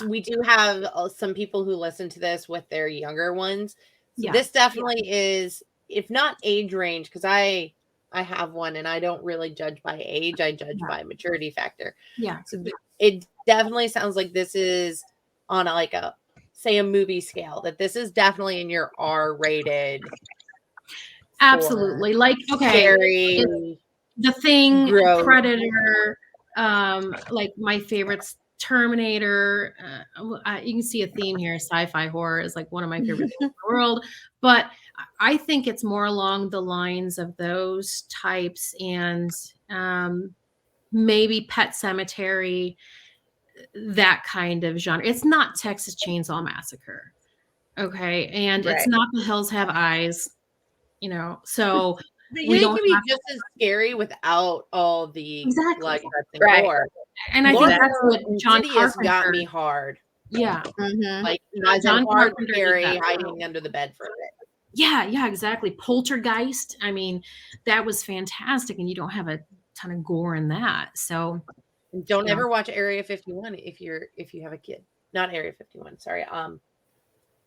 we do have some people who listen to this with their younger ones. So this definitely is, if not age range, because I have one and I don't really judge by age. I judge by maturity factor. Yeah. So it definitely sounds like this is on a movie scale, that this is definitely in your R-rated. Absolutely. Like, okay. Scary. The Thing, gross. Predator, like my favorites, Terminator. You can see a theme here. Sci-fi horror is like one of my favorite things in the world. But I think it's more along the lines of those types, and maybe Pet Sematary, that kind of genre. It's not Texas Chainsaw Massacre. Okay. And it's not The Hills Have Eyes, so But it can be just as scary without all the blood, guts, and gore. And I think Lord, that's what John Insidious got Carpenter. me hard. Yeah, Like John hard Carpenter did Carrie that. hiding under the bed for a bit. Yeah, exactly. Poltergeist. I mean, that was fantastic, and you don't have a ton of gore in that. So Don't Yeah. ever watch Area 51 if you have a kid. Not Area 51, sorry.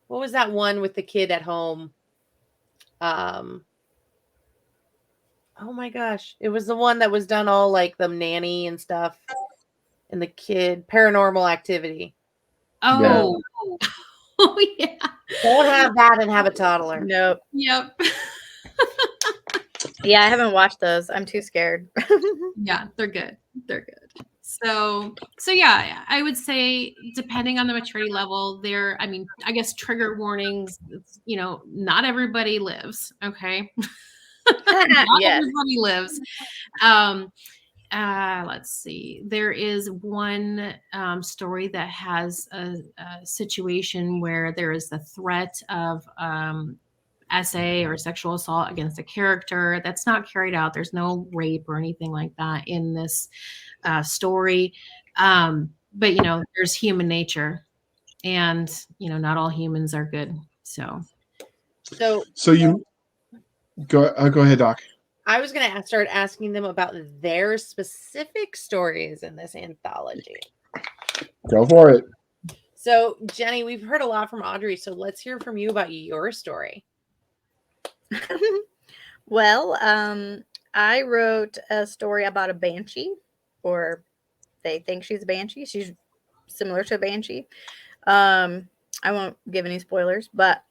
What was that one with the kid at home? Oh my gosh. It was the one that was done all like the nanny and stuff. And the kid, Paranormal Activity. Oh, oh yeah. Don't have that and have a toddler. Nope. Yep. Yeah, I haven't watched those. I'm too scared. Yeah, they're good. They're good. So yeah, I would say depending on the maturity level, I mean, I guess trigger warnings, not everybody lives, okay? Not Yes. everybody lives. Let's see. There is one story that has a situation where there is the threat of SA or sexual assault against a character that's not carried out. There's no rape or anything like that in this story. But there's human nature, and not all humans are good. So you go ahead, Doc. I was going to start asking them about their specific stories in this anthology. Go for it. So, Jenny, we've heard a lot from Audrey, so let's hear from you about your story. Well, I wrote a story about a banshee, or they think she's a banshee. She's similar to a banshee. I won't give any spoilers, but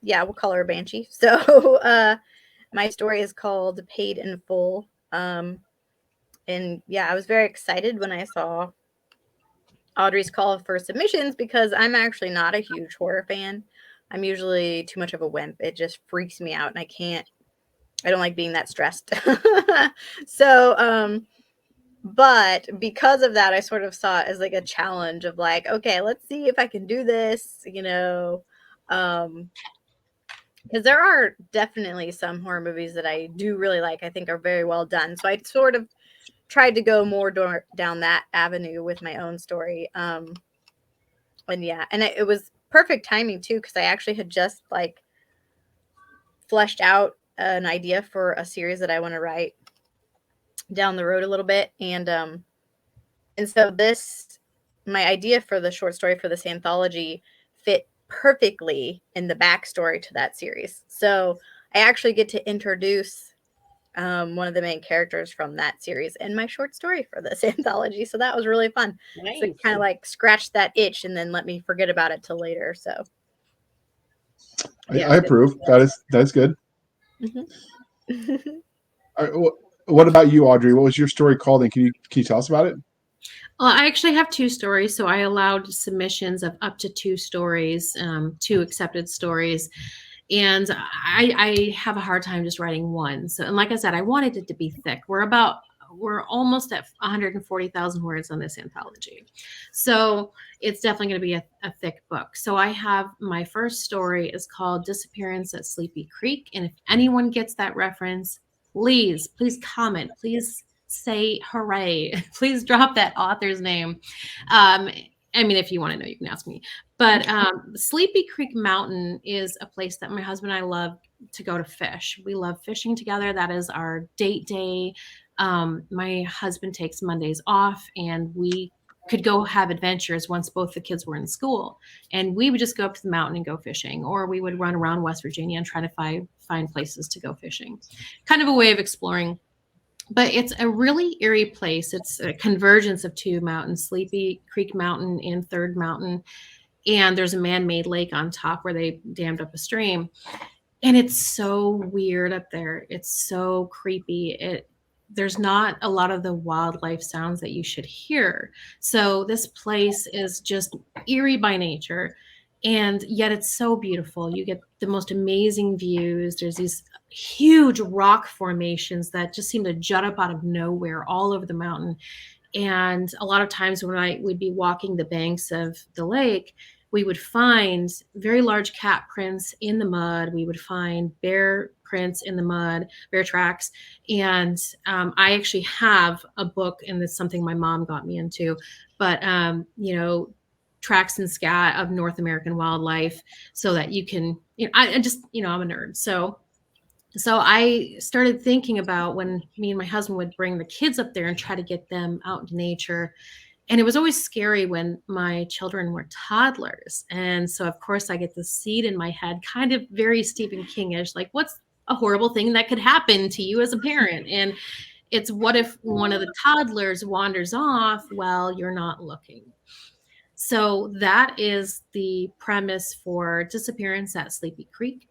yeah, we'll call her a banshee. So my story is called Paid in Full. And yeah, I was very excited when I saw Audrey's call for submissions because I'm actually not a huge horror fan. I'm usually too much of a wimp. It just freaks me out and I don't like being that stressed. So, but because of that, I sort of saw it as like a challenge of like, okay, let's see if I can do this, because there are definitely some horror movies that I do really like. I think are very well done. So I sort of tried to go more down that avenue with my own story. And yeah, and it was perfect timing too, because I actually had just like fleshed out an idea for a series that I want to write down the road a little bit. And so my idea for the short story for this anthology fit perfectly in the backstory to that series. So I actually get to introduce one of the main characters from that series in my short story for this anthology. So that was really fun. Nice. So it kind of like scratched that itch and then let me forget about it till later. So I approve. That is good. Mm-hmm. All right, what about you, Audrey? What was your story called, and can you tell us about it? Well, I actually have 2 stories, so I allowed submissions of up to 2 stories, 2 accepted stories. And I have a hard time just writing one. So, and like I said, I wanted it to be thick. We're almost at 140,000 words on this anthology. So it's definitely going to be a thick book. So I have my first story is called Disappearance at Sleepy Creek. And if anyone gets that reference, please comment. Please say hooray. Please drop that author's name. I mean, if you want to know, you can ask me. But Sleepy Creek Mountain is a place that my husband and I love to go to fish. We love fishing together. That is our date day. My husband takes Mondays off, and we could go have adventures once both the kids were in school. And we would just go up to the mountain and go fishing, or we would run around West Virginia and try to find places to go fishing. Kind of a way of exploring. But it's a really eerie place. It's a convergence of 2 mountains, Sleepy Creek Mountain and Third Mountain. And there's a man-made lake on top where they dammed up a stream. And it's so weird up there. It's so creepy. There's not a lot of the wildlife sounds that you should hear. So this place is just eerie by nature. And yet it's so beautiful. You get the most amazing views. There's these huge rock formations that just seem to jut up out of nowhere all over the mountain. And a lot of times when I would be walking the banks of the lake, we would find very large cat prints in the mud. We would find bear prints in the mud, bear tracks. And I actually have a book, and it's something my mom got me into, but tracks and scat of North American wildlife, so that you can, I just, I'm a nerd. So I started thinking about when me and my husband would bring the kids up there and try to get them out into nature. And it was always scary when my children were toddlers. And so, of course, I get this seed in my head, kind of very Stephen King-ish, like, what's a horrible thing that could happen to you as a parent? And it's, what if one of the toddlers wanders off while you're not looking? So that is the premise for Disappearance at Sleepy Creek.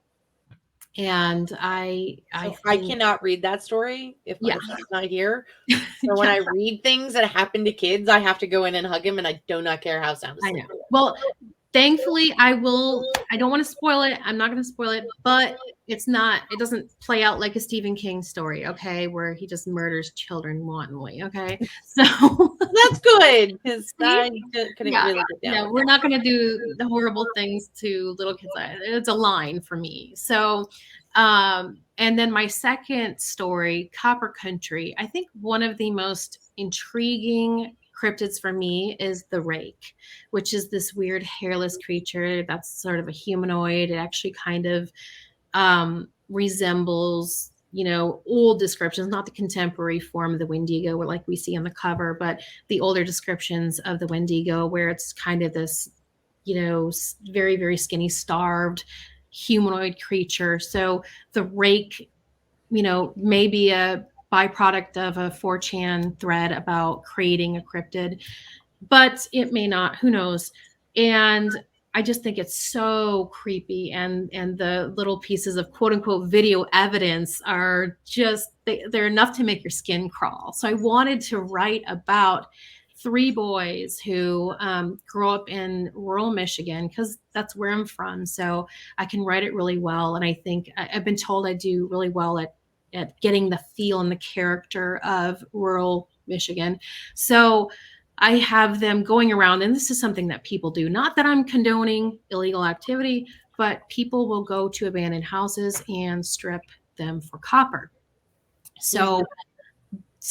And I cannot read that story if my son's not here. So when I read things that happen to kids, I have to go in and hug him, and I do not care how sound asleep. I know. Well, thankfully, I don't want to spoil it. I'm not going to spoil it, but it doesn't play out like a Stephen King story, okay, where he just murders children wantonly, okay? So that's good, because I couldn't really get down. No, we're not going to do the horrible things to little kids. It's a line for me. So, and then my second story, Copper Country, I think one of the most intriguing cryptids for me is the rake, which is this weird hairless creature that's sort of a humanoid. It actually kind of resembles, old descriptions, not the contemporary form of the Wendigo, like we see on the cover, but the older descriptions of the Wendigo, where it's kind of this, very, very skinny, starved humanoid creature. So the rake, may be a byproduct of a 4chan thread about creating a cryptid, but it may not, who knows? And I just think it's so creepy, and the little pieces of quote unquote video evidence are just, they're enough to make your skin crawl. So I wanted to write about 3 boys who grew up in rural Michigan, because that's where I'm from. So I can write it really well. And I think I've been told I do really well at getting the feel and the character of rural Michigan. So I have them going around, and this is something that people do. Not that I'm condoning illegal activity, but people will go to abandoned houses and strip them for copper. So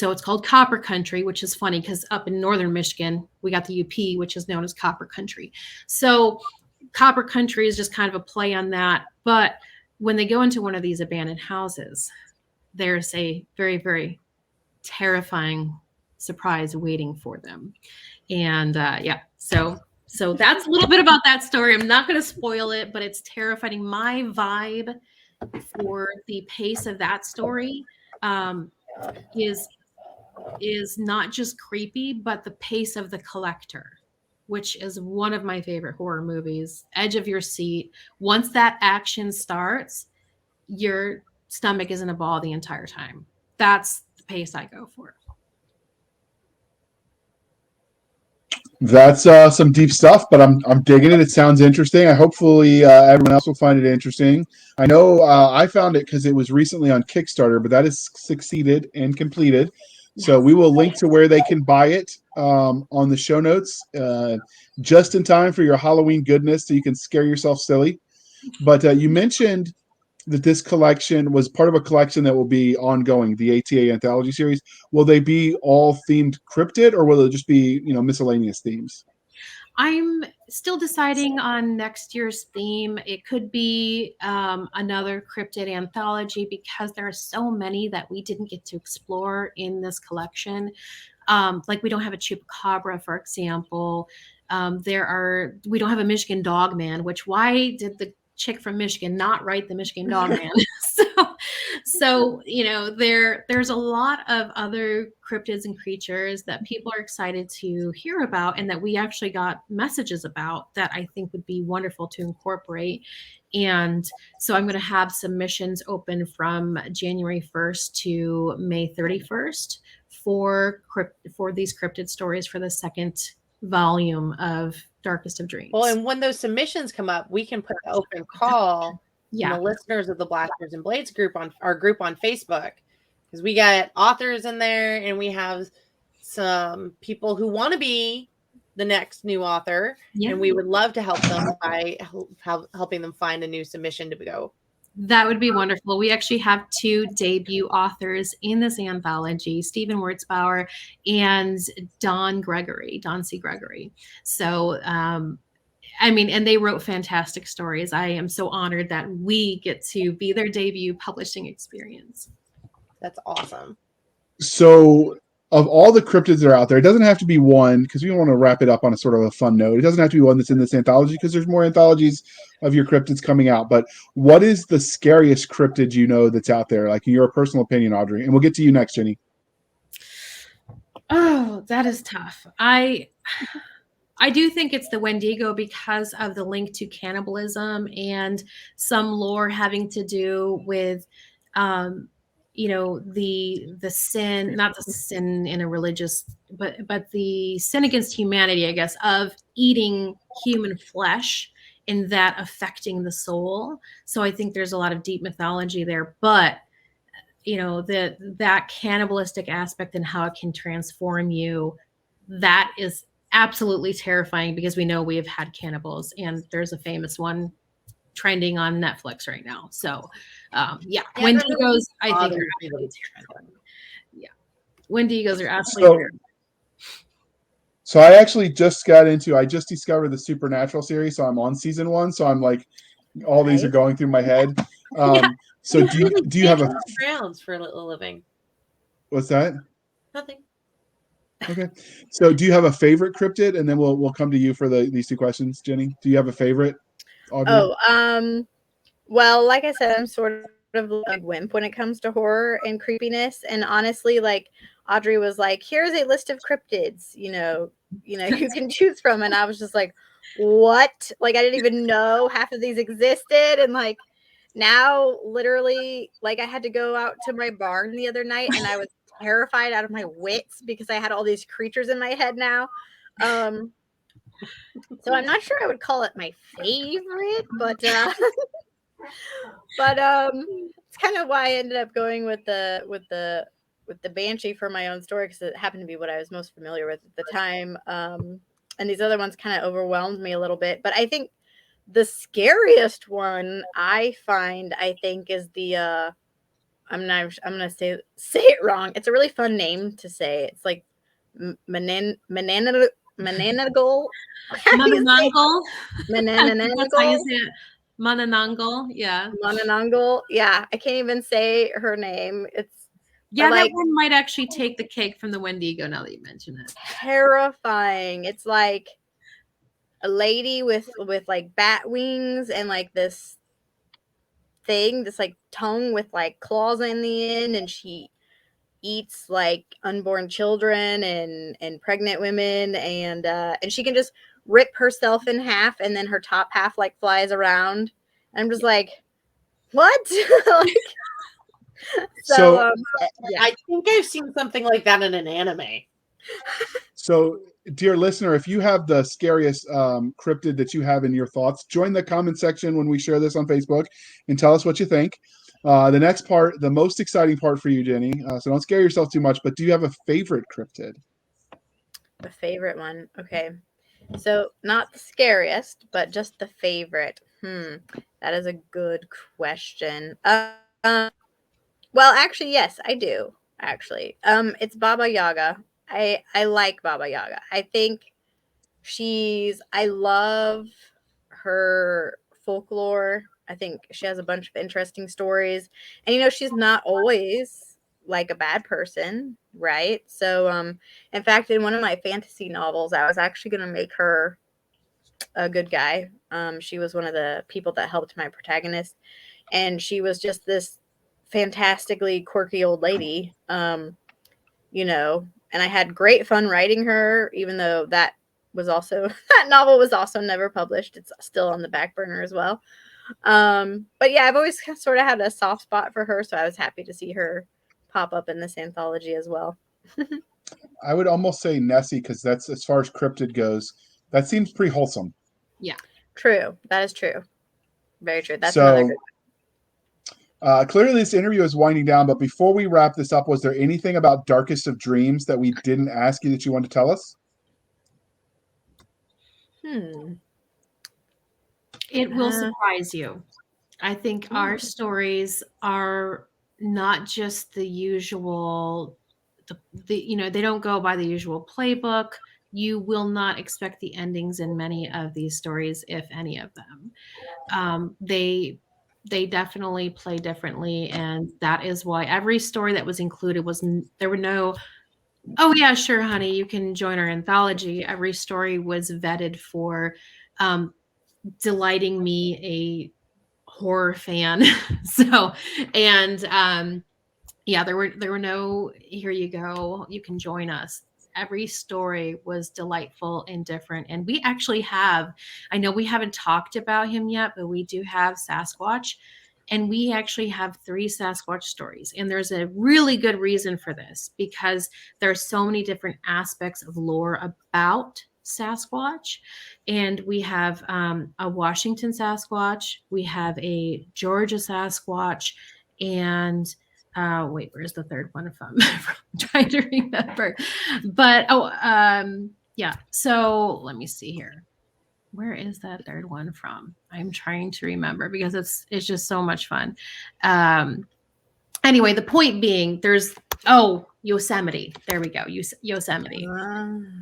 it's called Copper Country, which is funny because up in northern Michigan, we got the UP, which is known as Copper Country. So Copper Country is just kind of a play on that. But when they go into one of these abandoned houses, there's a very, very terrifying surprise waiting for them. And so that's a little bit about that story. I'm not going to spoil it, but it's terrifying. My vibe for the pace of that story is not just creepy, but the pace of The Collector, which is one of my favorite horror movies. Edge of your seat. Once that action starts, your stomach is in a ball the entire time. That's the pace I go for. That's some deep stuff, but I'm digging it. It sounds interesting. Hopefully everyone else will find it interesting. I know I found it because it was recently on Kickstarter, but that has succeeded and completed. So we will link to where they can buy it on the show notes just in time for your Halloween goodness, so you can scare yourself silly. But you mentioned that this collection was part of a collection that will be ongoing, the ATA Anthology series. Will they be all themed cryptid, or will it just be, miscellaneous themes? I'm still deciding on next year's theme. It could be another cryptid anthology, because there are so many that we didn't get to explore in this collection. Like we don't have a chupacabra, for example. We don't have a Michigan Dogman, which why did the chick from Michigan not write the Michigan Dogman? So there's a lot of other cryptids and creatures that people are excited to hear about, and that we actually got messages about that I think would be wonderful to incorporate. And so I'm going to have submissions open from January 1st to May 31st for these cryptid stories for the second volume of Darkest of Dreams. Well, and when those submissions come up, we can put an open call to the listeners of the Blasters and Blades group on our group on Facebook, because we got authors in there, and we have some people who want to be the next new author, and we would love to help them by helping them find a new submission to go That would be wonderful. We actually have 2 debut authors in this anthology, Stephen Wurtzbauer and Don C. Gregory. So, I mean, and they wrote fantastic stories. I am so honored that we get to be their debut publishing experience. That's awesome. So, of all the cryptids that are out there, it doesn't have to be one, because we want to wrap it up on a sort of a fun note. It doesn't have to be one that's in this anthology, because there's more anthologies of your cryptids coming out. But what is the scariest cryptid you know that's out there, like in your personal opinion, Audrey? And we'll get to you next, Jenny. Oh, that is tough. I do think it's the Wendigo because of the link to cannibalism and some lore having to do with the sin, not the sin in a religious, but the sin against humanity, I guess, of eating human flesh and that affecting the soul. So I think there's a lot of deep mythology there, but that cannibalistic aspect and how it can transform you, that is absolutely terrifying, because we know we have had cannibals, and there's a famous one trending on Netflix right now. So, Wendigos, I think, are absolutely terrifying. Yeah, Wendigos are absolutely terrifying. So I actually just I just discovered the Supernatural series, so I'm on season 1. So I'm like, all these are going through my head. So do you have a rounds for a living? What's that? Nothing. Okay. So do you have a favorite cryptid? And then we'll come to you for these 2 questions, Jenny. Do you have a favorite, Audrey? Well, like I said, I'm sort of a wimp when it comes to horror and creepiness. And honestly, like Audrey was like, here's a list of cryptids, you can choose from. And I was just like, what? Like, I didn't even know half of these existed. And like, now literally, like, I had to go out to my barn the other night and I was terrified out of my wits because I had all these creatures in my head now. So I'm not sure I would call it my favorite, but it's kind of why I ended up going with the Banshee for my own story, because it happened to be what I was most familiar with at the time. And these other ones kind of overwhelmed me a little bit. But I think the scariest one I think is the I'm gonna say it wrong. It's a really fun name to say. It's like Mananagal. Mananangal. Mananangal. Yeah. Mananangal. Yeah. I can't even say her name. That one might actually take the cake from the Wendigo, now that you mention it. Terrifying. It's like a lady with like bat wings and like this like tongue with like claws in the end, and she eats like unborn children and pregnant women, and she can just rip herself in half, and then her top half like flies around. And I'm just like, what? So I think I've seen something like that in an anime. So, dear listener, if you have the scariest cryptid that you have in your thoughts, join the comment section when we share this on Facebook and tell us what you think. The next part, the most exciting part for you, Jenny. So don't scare yourself too much, but do you have a favorite cryptid? A favorite one. Okay. So not the scariest, but just the favorite. That is a good question. Well, actually, yes, I do. Actually, it's Baba Yaga. I like Baba Yaga. I think I love her folklore. I think she has a bunch of interesting stories. And she's not always like a bad person, right? So in fact, in one of my fantasy novels, I was actually going to make her a good guy. She was one of the people that helped my protagonist, and she was just this fantastically quirky old lady. And I had great fun writing her, even though that novel was also never published. It's still on the back burner as well. But yeah, I've always sort of had a soft spot for her, so I was happy to see her pop up in this anthology as well. I would almost say Nessie, because that's, as far as cryptid goes, that seems pretty wholesome. Yeah. True. That is true. Very true. That's another good one. Clearly this interview is winding down, but before we wrap this up, was there anything about Darkest of Dreams that we didn't ask you that you want to tell us? It will surprise you. I think our stories are not just the usual, they don't go by the usual playbook. You will not expect the endings in many of these stories, if any of them. They definitely play differently, and that is why every story that was included there were no, oh yeah, sure, honey, you can join our anthology. Every story was vetted for delighting me, a horror fan. So, and yeah, there were no, here you go, you can join us. Every story was delightful and different. And we actually have, I know we haven't talked about him yet, but we do have Sasquatch. And we actually have 3 Sasquatch stories. And there's a really good reason for this, because there are so many different aspects of lore about Sasquatch. And we have a Washington Sasquatch, we have a Georgia Sasquatch, and wait, where's the third one from? I'm trying to remember. But yeah. So let me see here. Where is that third one from? I'm trying to remember, because it's just so much fun. Anyway, the point being, there's Yosemite. There we go. Yosemite.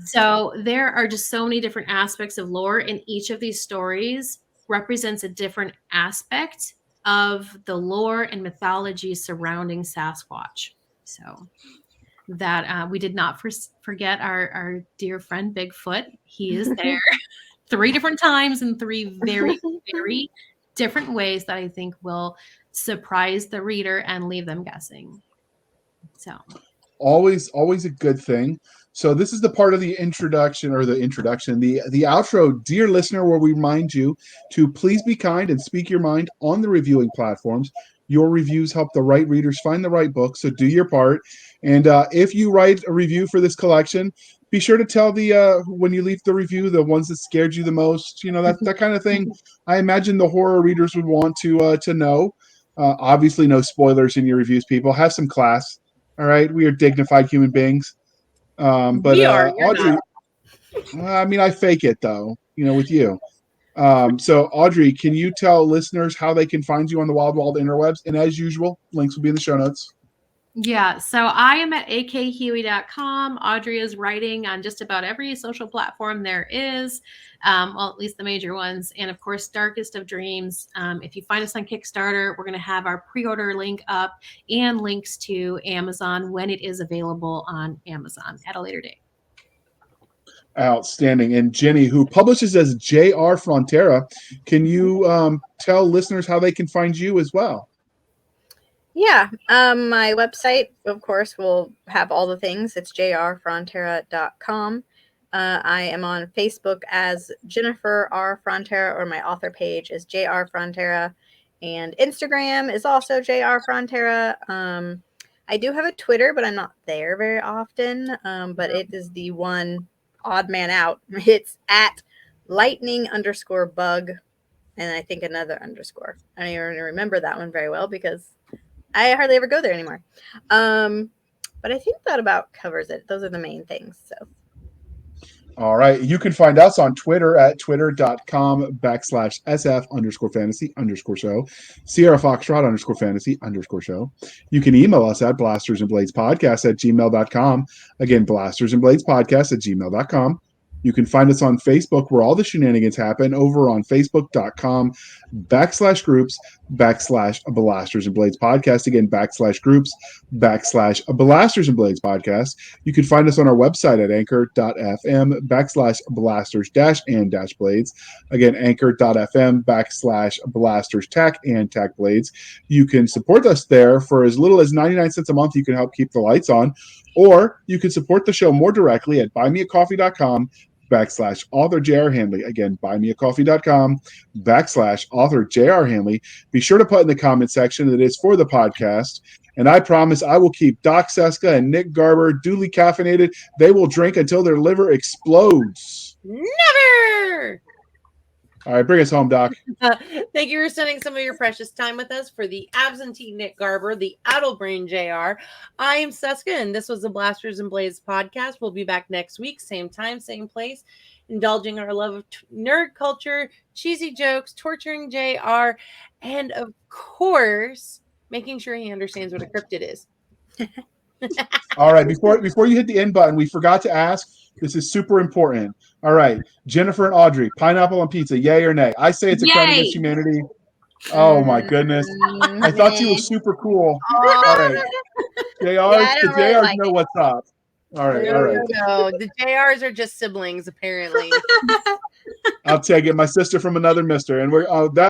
So there are just so many different aspects of lore, and each of these stories represents a different aspect of the lore and mythology surrounding Sasquatch. So that we did not forget our dear friend Bigfoot. He is there 3 different times in 3 very, very different ways that I think will surprise the reader and leave them guessing. So always a good thing. So this is the part of the introduction, the outro, dear listener, where we remind you to please be kind and speak your mind on the reviewing platforms. Your reviews help the right readers find the right book, so do your part. And if you write a review for this collection, be sure to tell when you leave the review, the ones that scared you the most, that kind of thing. I imagine the horror readers would want to know. Obviously no spoilers in your reviews, people. Have some class. All right, we are dignified human beings. But We are. You're Audrey, I mean, I fake it though, with you. So Audrey, can you tell listeners how they can find you on the Wild interwebs? And as usual, links will be in the show notes. Yeah, so I am at akhuey.com. Audrey is writing on just about every social platform there is, well, at least the major ones. And of course, Darkest of Dreams. If you find us on Kickstarter, we're going to have our pre-order link up and links to Amazon when it is available on Amazon at a later date. Outstanding. And Jenny, who publishes as J.R. Frontera, can you tell listeners how they can find you as well? Yeah, my website, of course, will have all the things. It's jrfrontera.com. I am on Facebook as Jennifer R. Frontera, or my author page is JR Frontera. And Instagram is also JR Frontera. I do have a Twitter, but I'm not there very often. But it is the one odd man out. It's at lightning_bug. And I think another underscore. I don't even remember that one very well because I hardly ever go there anymore. But I think that about covers it. Those are the main things. So. All right. You can find us on Twitter at twitter.com/SF_fantasy_show, Sierra Foxtrot _fantasy_show. You can email us at blastersandbladespodcast@gmail.com. Again, blastersandbladespodcast@gmail.com. You can find us on Facebook, where all the shenanigans happen, over on facebook.com/groups/Blasters and Blades Podcast. Again, /groups/Blasters and Blades Podcast. You can find us on our website at anchor.fm/blasters-and-blades. Again, anchor.fm/blasters-and-blades. You can support us there for as little as 99 cents a month. You can help keep the lights on. Or you can support the show more directly at buymeacoffee.com/author J.R. Handley. Again, buymeacoffee.com/author J.R. Handley. Be sure to put in the comment section that it is for the podcast. And I promise I will keep Doc Cisca and Nick Garber duly caffeinated. They will drink until their liver explodes. Never! All right, bring us home, Doc. Thank you for spending some of your precious time with us. For the absentee Nick Garber, the Addlebrain JR, I am Cisca, and this was the Blasters and Blades podcast. We'll be back next week, same time, same place. indulging our love of nerd culture, cheesy jokes, torturing JR, and of course, making sure he understands what a cryptid is. All right, before you hit the end button, we forgot to ask. This is super important. All right, Jennifer and Audrey, pineapple on pizza, yay or nay? I say it's a crime against Yay. humanity. Oh my goodness! I thought she was super cool. All right, I the don't really JRs like know it. what's up. All right, all right. No, the JRs are just siblings, apparently. I'll take it. My sister from another mister, and we're that.